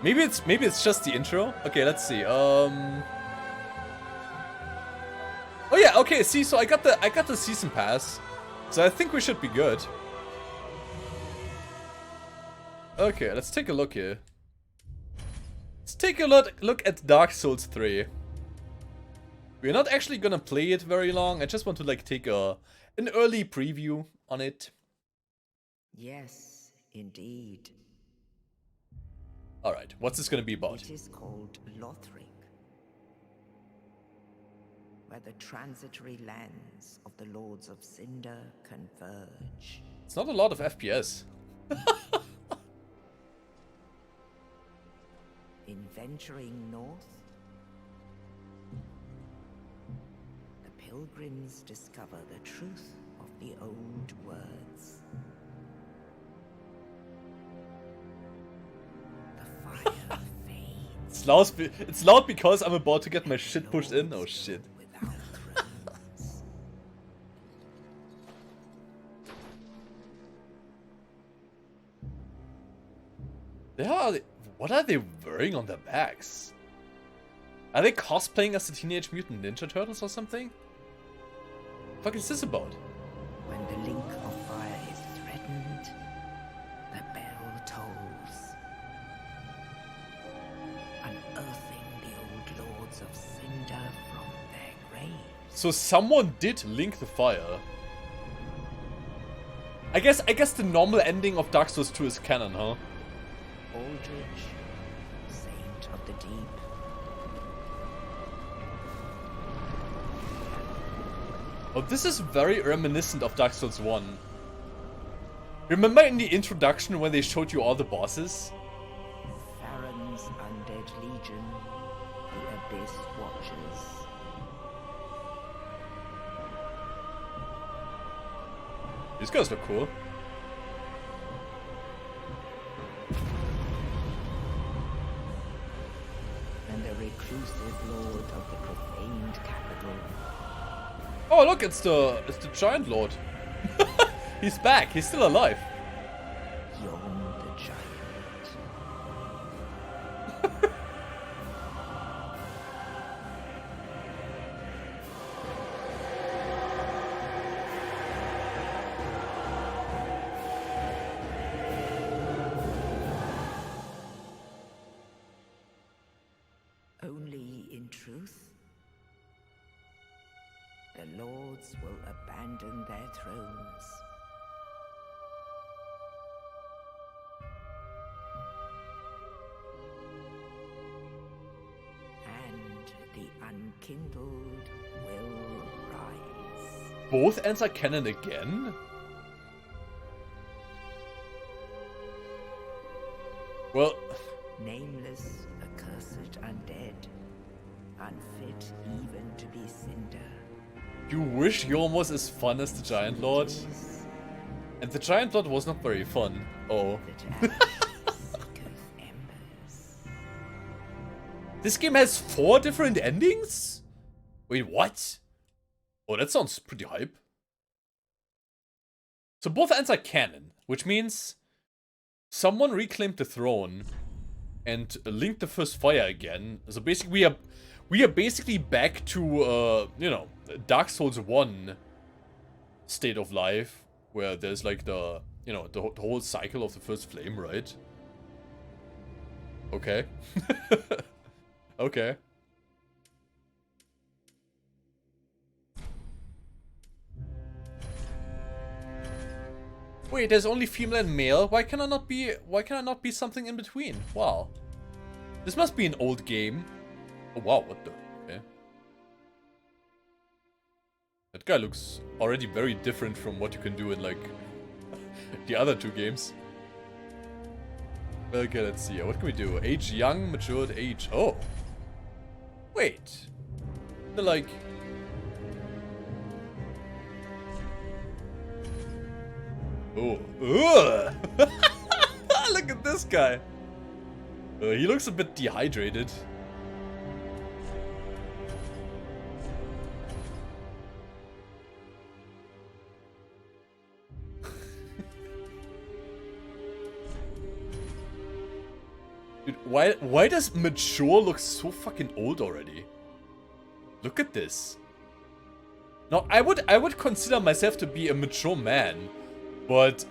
Maybe it's just the intro. Okay, let's see. Oh yeah, okay, see, so I got the season pass. So I think we should be good. Okay, let's take a look here. Let's take a look at Dark Souls 3. We're not actually gonna play it very long. I just want to like take an early preview on it. Yes, indeed. Alright, what's this gonna be about? It is called Lothric, where the transitory lands of the Lords of Cinder converge. It's not a lot of FPS. In venturing north, the pilgrims discover the truth of the old words. The fire fades. It's loud because I'm about to get my shit pushed in. Oh shit. Without thrones. The hell are they? What are they wearing on their backs? Are they cosplaying as the Teenage Mutant Ninja Turtles or something? What the fuck is this about? When the link of fire is threatened, the bell tolls, unearthing the old Lords of Cinder from their graves. So someone did link the fire. I guess the normal ending of Dark Souls 2 is canon, huh? Aldrich, Saint of the Deep. Oh, this is very reminiscent of Dark Souls 1. Remember in the introduction when they showed you all the bosses? Farron's undead legion, the Abyss Watchers. These guys look cool. And the reclusive lord of the profaned capital. Oh look, it's the Giant Lord. He's back. He's still alive. Yon the giant. Only in truth, the lords will abandon their thrones. And the unkindled will rise. Both ends are canon again? Well, Nameless, accursed undead, unfit even to be cinder. you wish Yorm was as fun as the Giant Lord? Is And the Giant Lord was not very fun. Oh. that ashes seeketh embers. This game has 4 different endings? Wait, what? Oh, that sounds pretty hype. So both ends are canon, which means someone reclaimed the throne and linked the first fire again. So basically we are basically back to you know, Dark Souls 1 state of life where there's like the, you know, the whole cycle of the first flame, right? Okay. Okay. Wait, there's only female and male? Why can I not be something in between? Wow. This must be an old game. Oh wow, what the? Okay. That guy looks already very different from what you can do in like the other 2 games. Okay, let's see. What can we do? Age young, matured age. Oh. Wait. They're like... Oh. Ugh. Look at this guy. He looks a bit dehydrated. Dude, why does mature look so fucking old already? Look at this. Now, I would consider myself to be a mature man, but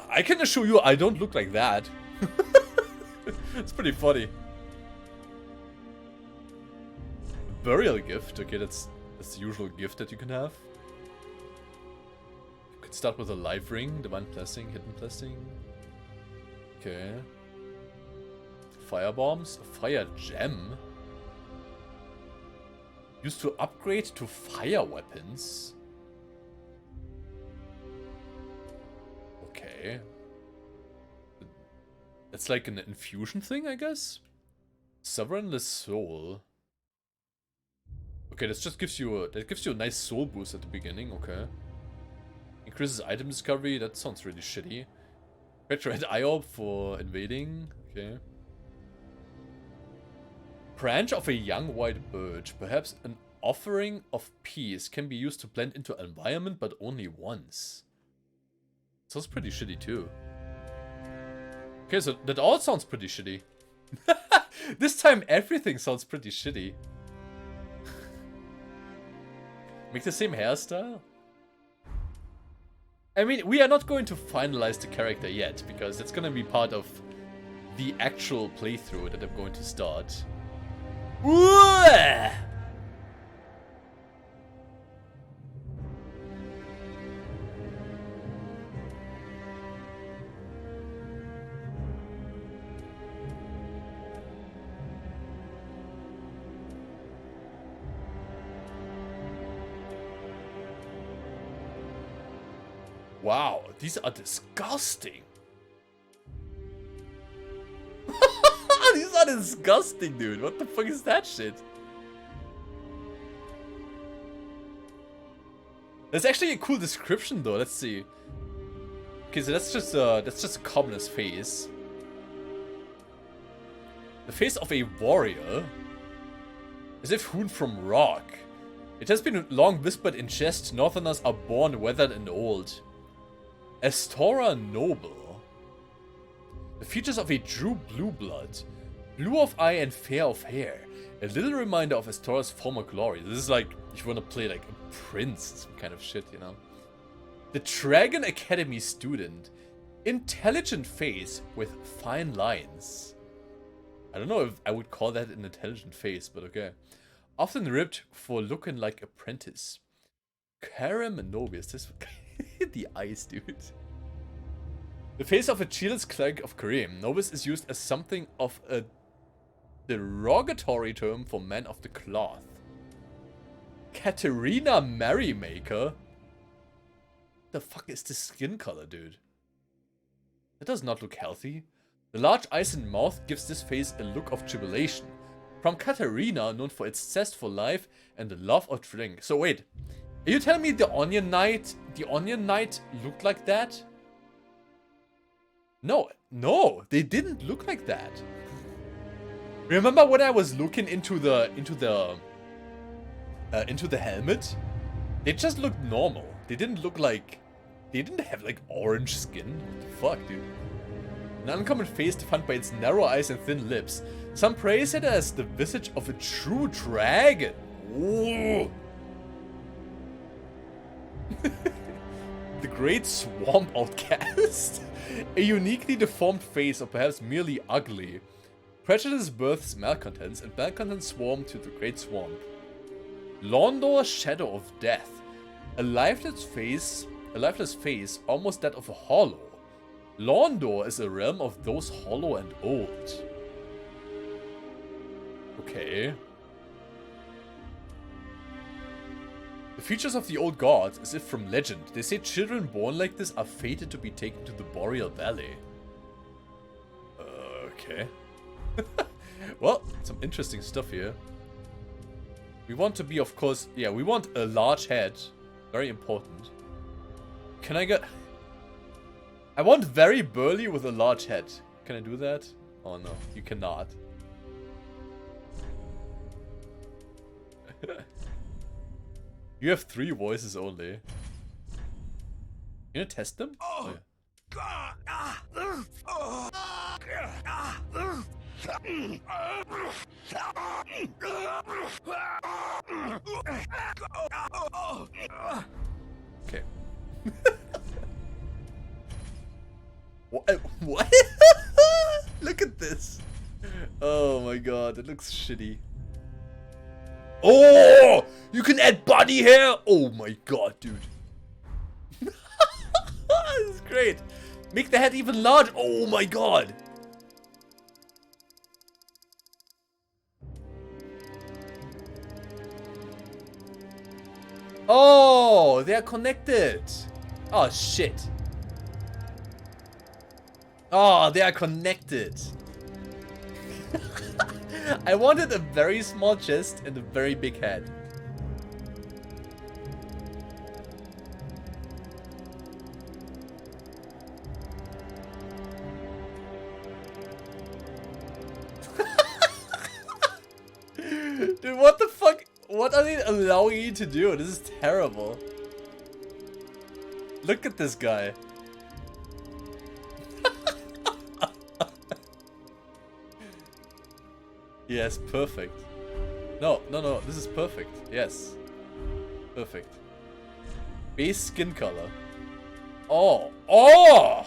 I can assure you I don't look like that. It's pretty funny. Burial gift. Okay, that's the usual gift that you can have. You could start with a life ring, divine blessing, hidden blessing. Okay. Fire bombs, a fire gem. Used to upgrade to fire weapons. Okay. That's like an infusion thing, I guess? Sovereignless soul. Okay, that just gives you a nice soul boost at the beginning, okay. Increases item discovery, that sounds really shitty. Red eye orb for invading, okay. Branch of a young white birch. Perhaps an offering of peace can be used to blend into an environment, but only once. Sounds pretty shitty too. Okay, so that all sounds pretty shitty. This time everything sounds pretty shitty. Make the same hairstyle? I mean, we are not going to finalize the character yet, because that's gonna be part of the actual playthrough that I'm going to start. Ooh! Wow, these are disgusting. These are disgusting, dude. What the fuck is that shit? That's actually a cool description, though. Let's see. Okay, so that's just a commoner's face. The face of a warrior, as if hewn from rock. It has been long whispered in jest. Northerners are born weathered and old. Astora Noble. The features of a true blue blood. Blue of eye and fair of hair. A little reminder of Astora's former glory. This is like, if you want to play like a prince, some kind of shit, you know. The Dragon Academy student. Intelligent face with fine lines. I don't know if I would call that an intelligent face, but okay. Often ribbed for looking like apprentice. Karam Nobius. This the eyes, dude. The face of a cheerless clerk of Kareem. Novice is used as something of a derogatory term for men of the cloth. Katerina Merrymaker? The fuck is this skin color, dude? That does not look healthy. The large eyes and mouth gives this face a look of jubilation. From Katerina, known for its zest for life and the love of drink. So wait, are you telling me the Onion Knight looked like that? No, they didn't look like that. Remember when I was looking into the helmet? They just looked normal. They didn't look like, they didn't have like orange skin. What the fuck, dude? An uncommon face defined by its narrow eyes and thin lips. Some praise it as the visage of a true dragon. Ooh. The Great Swamp Outcast. A uniquely deformed face, or perhaps merely ugly. Prejudice births malcontents, and malcontents swarm to the Great Swamp. Londor, Shadow of Death. A lifeless face, almost that of a hollow. Londor is a realm of those hollow and old. Okay. The features of the old gods, as if from legend. They say children born like this are fated to be taken to the Boreal Valley. Okay. Well, some interesting stuff here. We want to be, of course, yeah, we want a large head. Very important. Can I get... I want very burly with a large head. Can I do that? Oh no, you cannot. You have 3 voices only. You gonna test them? Oh, yeah. Okay. What? Look at this. Oh my god, it looks shitty. Oh! You can add body hair! Oh my god, dude. This is great. Make the head even larger. Oh my god. Oh, they are connected. Oh shit. Oh, they are connected. I wanted a very small chest and a very big head. Dude, what the fuck? What are they allowing you to do? This is terrible. Look at this guy. Yes, perfect. No, this is perfect. Yes. Perfect. Base skin color. Oh! Oh!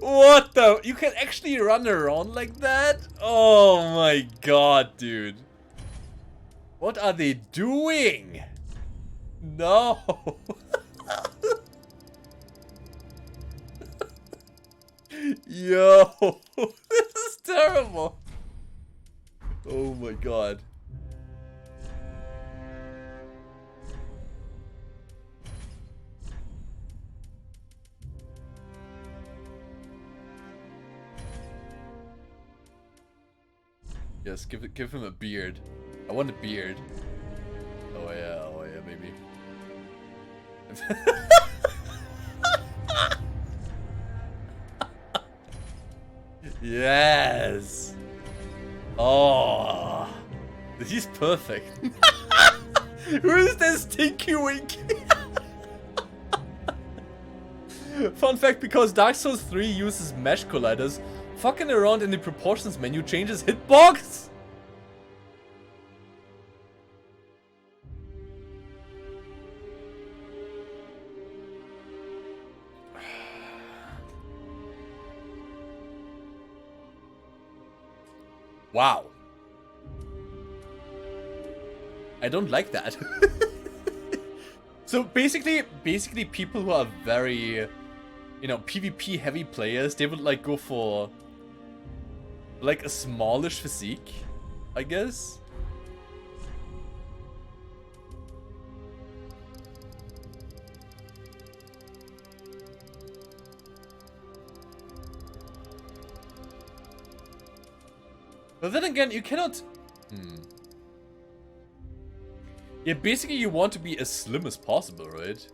What the? You can actually run around like that? Oh my god, dude. What are they doing? No. Yo. This is terrible. Oh my god. Yes, give him a beard. I want a beard. Oh yeah, maybe. Yes. Oh, he's perfect. Who is this Tinky Winky? Fun fact, because Dark Souls 3 uses mesh colliders, fucking around in the proportions menu changes hitbox. Wow. I don't like that. So basically people who are very, you know, PvP heavy players, they would like go for like a smallish physique, I guess. But then again, you cannot... Yeah, basically you want to be as slim as possible, right?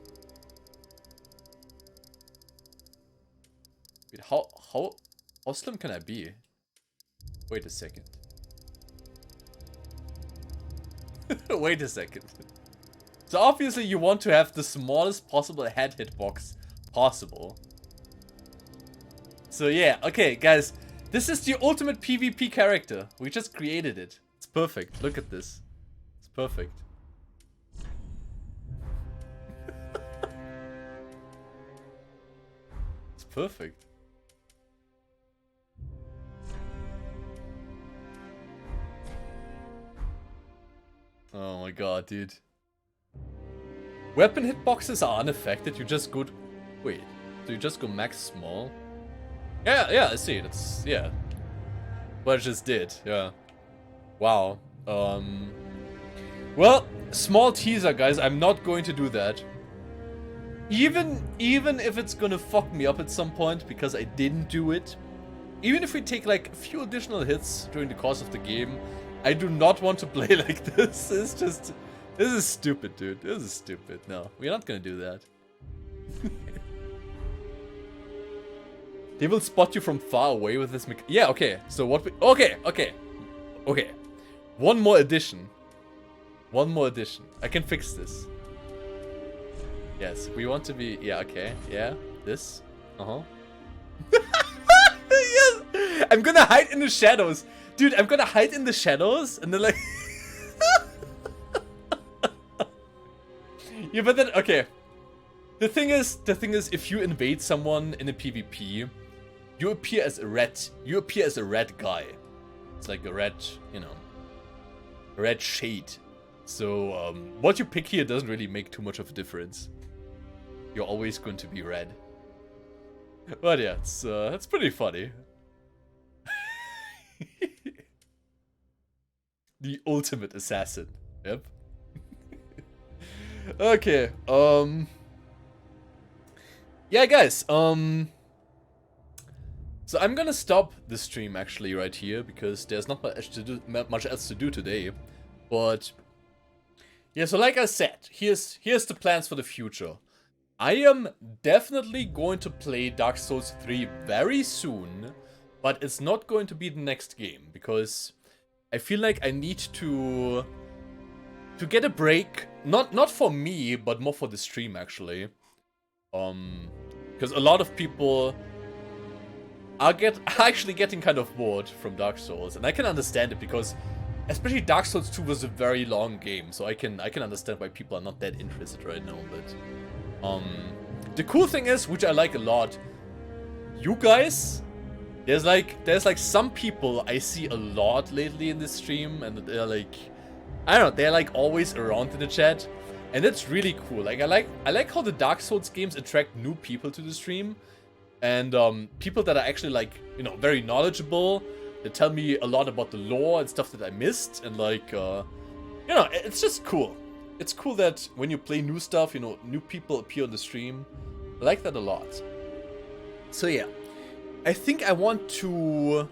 Wait, how slim can I be? Wait a second. Wait a second. So obviously you want to have the smallest possible head hitbox possible. So yeah, okay, guys. This is the ultimate PvP character. We just created it. It's perfect. Look at this. It's perfect. It's perfect. Oh my god, dude. Weapon hitboxes are unaffected. You just go... Wait. So you just go max small? Yeah, I see. That's, yeah. What I just did, yeah. Wow. Well, small teaser, guys. I'm not going to do that. Even if it's gonna fuck me up at some point, because I didn't do it. Even if we take, like, a few additional hits during the course of the game, I do not want to play like this. It's just... This is stupid, dude. This is stupid. No, we're not gonna do that. They will spot you from far away with this yeah, okay. So what we... Okay. One more addition. I can fix this. Yes, we want to be... Yeah, okay. Yeah, this. Yes! I'm gonna hide in the shadows. Dude, I'm gonna hide in the shadows and then like... Yeah, but then... Okay. The thing is, if you invade someone in a PvP... You appear as a red guy. It's like a red, you know, a red shade. So what you pick here doesn't really make too much of a difference. You're always going to be red. But yeah, it's pretty funny. The ultimate assassin. Yep. Okay. Yeah, guys. So I'm gonna stop the stream actually right here because there's not much else to do today. But yeah, so like I said, here's the plans for the future. I am definitely going to play Dark Souls 3 very soon, but it's not going to be the next game because I feel like I need to get a break. Not for me, but more for the stream actually. Because a lot of people are actually getting kind of bored from Dark Souls, and I can understand it because especially Dark Souls 2 was a very long game, so I can understand why people are not that interested right now. But the cool thing is, which I like a lot, you guys, there's like some people I see a lot lately in this stream, and they're like, I don't know, they're like always around in the chat, and that's really cool. Like I like how the Dark Souls games attract new people to the stream. And people that are actually like, you know, very knowledgeable. They tell me a lot about the lore and stuff that I missed. And like, you know, it's just cool. It's cool that when you play new stuff, you know, new people appear on the stream. I like that a lot. So yeah, I think I want to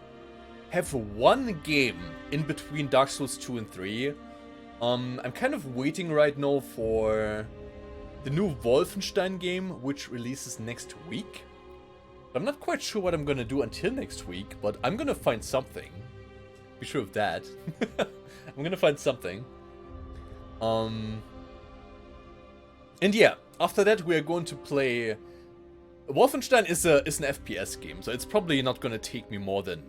have one game in between Dark Souls 2 and 3. I'm kind of waiting right now for the new Wolfenstein game, which releases next week. I'm not quite sure what I'm gonna do until next week, but I'm gonna find something. Be sure of that. I'm gonna find something. And yeah, after that we are going to play... Wolfenstein is an FPS game, so it's probably not gonna take me more than...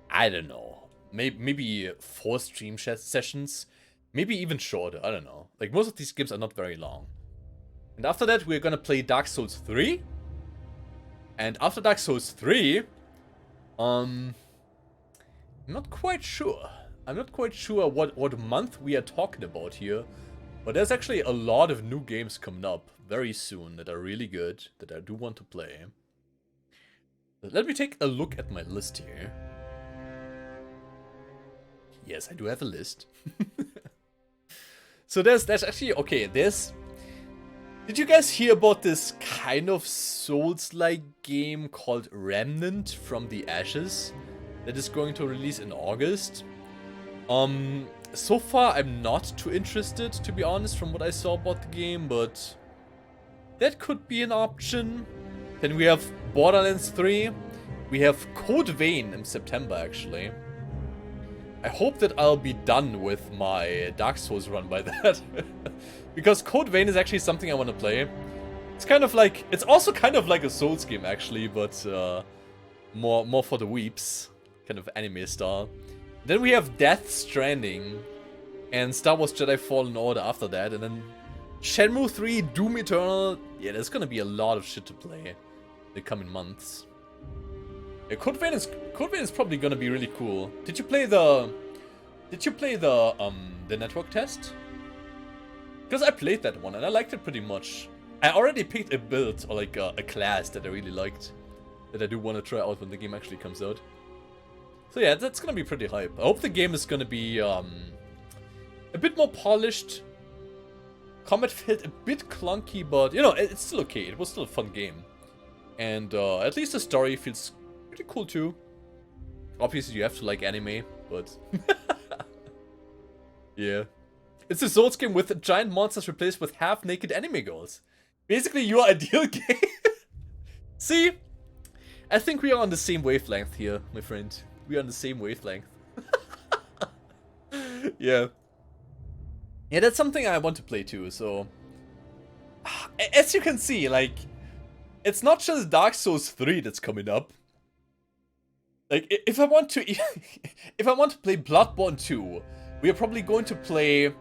I don't know. Maybe 4 stream sessions. Maybe even shorter, I don't know. Like, most of these games are not very long. And after that, we're gonna play Dark Souls 3. And after Dark Souls 3, I'm not quite sure. I'm not quite sure what month we are talking about here. But there's actually a lot of new games coming up very soon that are really good, that I do want to play. Let me take a look at my list here. Yes, I do have a list. So there's actually, okay, there's... Did you guys hear about this kind of Souls-like game called Remnant from the Ashes that is going to release in August? So far I'm not too interested, to be honest, from what I saw about the game, but that could be an option. Then we have Borderlands 3. We have Code Vein in September, actually. I hope that I'll be done with my Dark Souls run by that. Because Code Vein is actually something I want to play. It's kind of like... It's also kind of like a Souls game, actually, but more for the weeps. Kind of anime style. Then we have Death Stranding. And Star Wars Jedi Fallen Order after that. And then Shenmue 3, Doom Eternal. Yeah, there's gonna be a lot of shit to play in the coming months. Yeah, Code Vein is probably gonna be really cool. Did you play the network test? Because I played that one and I liked it pretty much. I already picked a build or like a class that I really liked, that I do want to try out when the game actually comes out. So yeah, that's gonna be pretty hype. I hope the game is gonna be a bit more polished. Combat felt a bit clunky, but you know, it's still okay. It was still a fun game, and at least the story feels pretty cool too. Obviously, you have to like anime, but yeah. It's a Souls game with giant monsters replaced with half-naked anime girls. Basically, your ideal game. See? I think we are on the same wavelength here, my friend. We are on the same wavelength. Yeah. Yeah, that's something I want to play too, so... As you can see, like... It's not just Dark Souls 3 that's coming up. Like, if I want to... if I want to play Bloodborne 2, we are probably going to play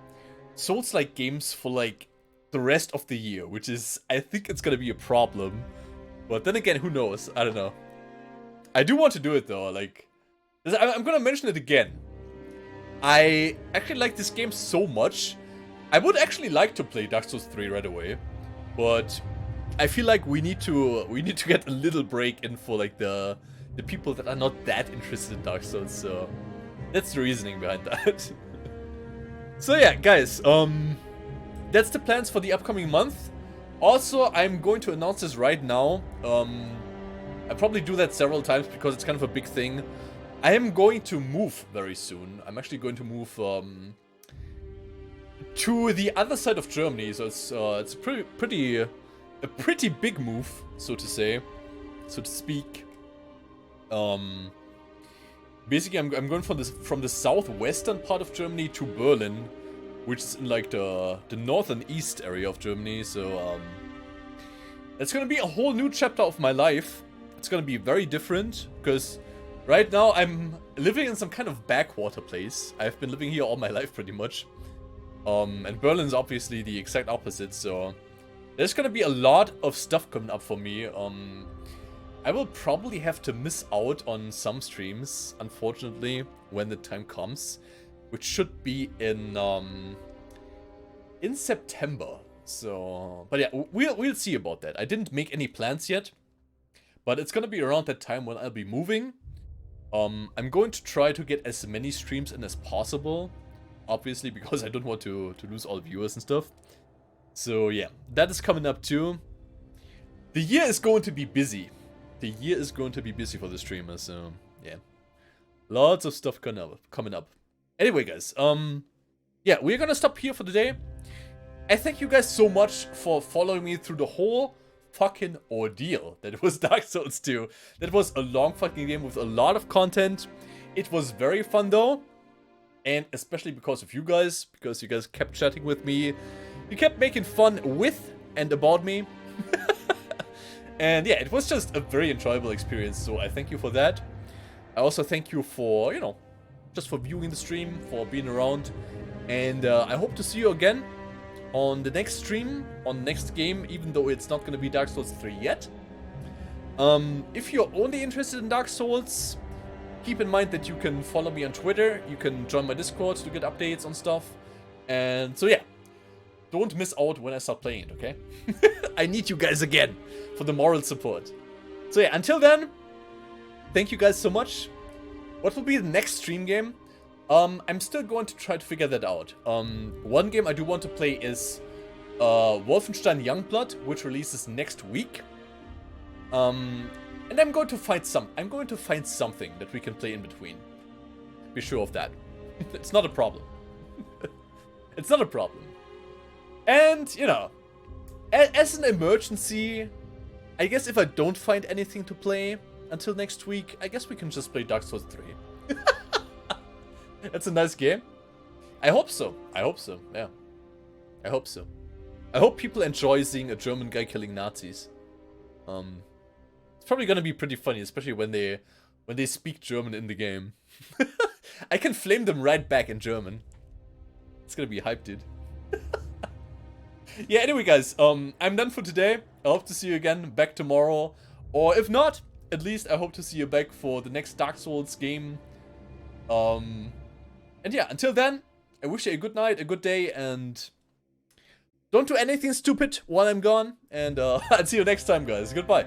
Souls-like games for, like, the rest of the year, which is... I think it's gonna be a problem. But then again, who knows? I don't know. I do want to do it, though, like... I'm gonna mention it again. I actually like this game so much. I would actually like to play Dark Souls 3 right away. But... I feel like we need to get a little break in for, like, the people that are not that interested in Dark Souls, so that's the reasoning behind that. So yeah, guys, that's the plans for the upcoming month. Also, I'm going to announce this right now. I probably do that several times because it's kind of a big thing. I am going to move very soon. I'm actually going to move to the other side of Germany, so it's a pretty big move, so to say, so to speak. Basically, I'm going from the southwestern part of Germany to Berlin, which is in like the northern east area of Germany. So it's gonna be a whole new chapter of my life. It's gonna be very different because right now I'm living in some kind of backwater place. I've been living here all my life pretty much. And Berlin's obviously the exact opposite. So there's gonna be a lot of stuff coming up for me. I will probably have to miss out on some streams, unfortunately, when the time comes, which should be in September. So, but yeah, we'll see about that. I didn't make any plans yet, but it's gonna be around that time when I'll be moving. I'm going to try to get as many streams in as possible, obviously, because I don't want to lose all viewers and stuff. So yeah, that is coming up too. The year is going to be busy. The year is going to be busy for the streamers, so yeah. Lots of stuff coming up. Anyway, guys, yeah, we're gonna stop here for today. I thank you guys so much for following me through the whole fucking ordeal that was Dark Souls 2. That was a long fucking game with a lot of content. It was very fun though. And especially because of you guys kept chatting with me. You kept making fun with and about me. And yeah, it was just a very enjoyable experience, so I thank you for that. I also thank you for, you know, just for viewing the stream, for being around. And I hope to see you again on the next stream, on the next game, even though it's not going to be Dark Souls 3 yet. If you're only interested in Dark Souls, keep in mind that you can follow me on Twitter, you can join my Discord to get updates on stuff. And so yeah, don't miss out when I start playing it, okay? I need you guys again for the moral support. So yeah, until then, thank you guys so much. What will be the next stream game? I'm still going to try to figure that out. One game I do want to play is Wolfenstein Youngblood, which releases next week. And I'm going to find something that we can play in between. Be sure of that. It's not a problem. It's not a problem. And, you know, as an emergency, I guess if I don't find anything to play until next week, I guess we can just play Dark Souls 3. That's a nice game. I hope so. I hope so. Yeah. I hope so. I hope people enjoy seeing a German guy killing Nazis. It's probably gonna be pretty funny, especially when they speak German in the game. I can flame them right back in German. It's gonna be hype, dude. Yeah, anyway, guys, I'm done for today. I hope to see you again back tomorrow. Or if not, at least I hope to see you back for the next Dark Souls game. And yeah, until then, I wish you a good night, a good day, and don't do anything stupid while I'm gone. And I'll see you next time, guys. Goodbye.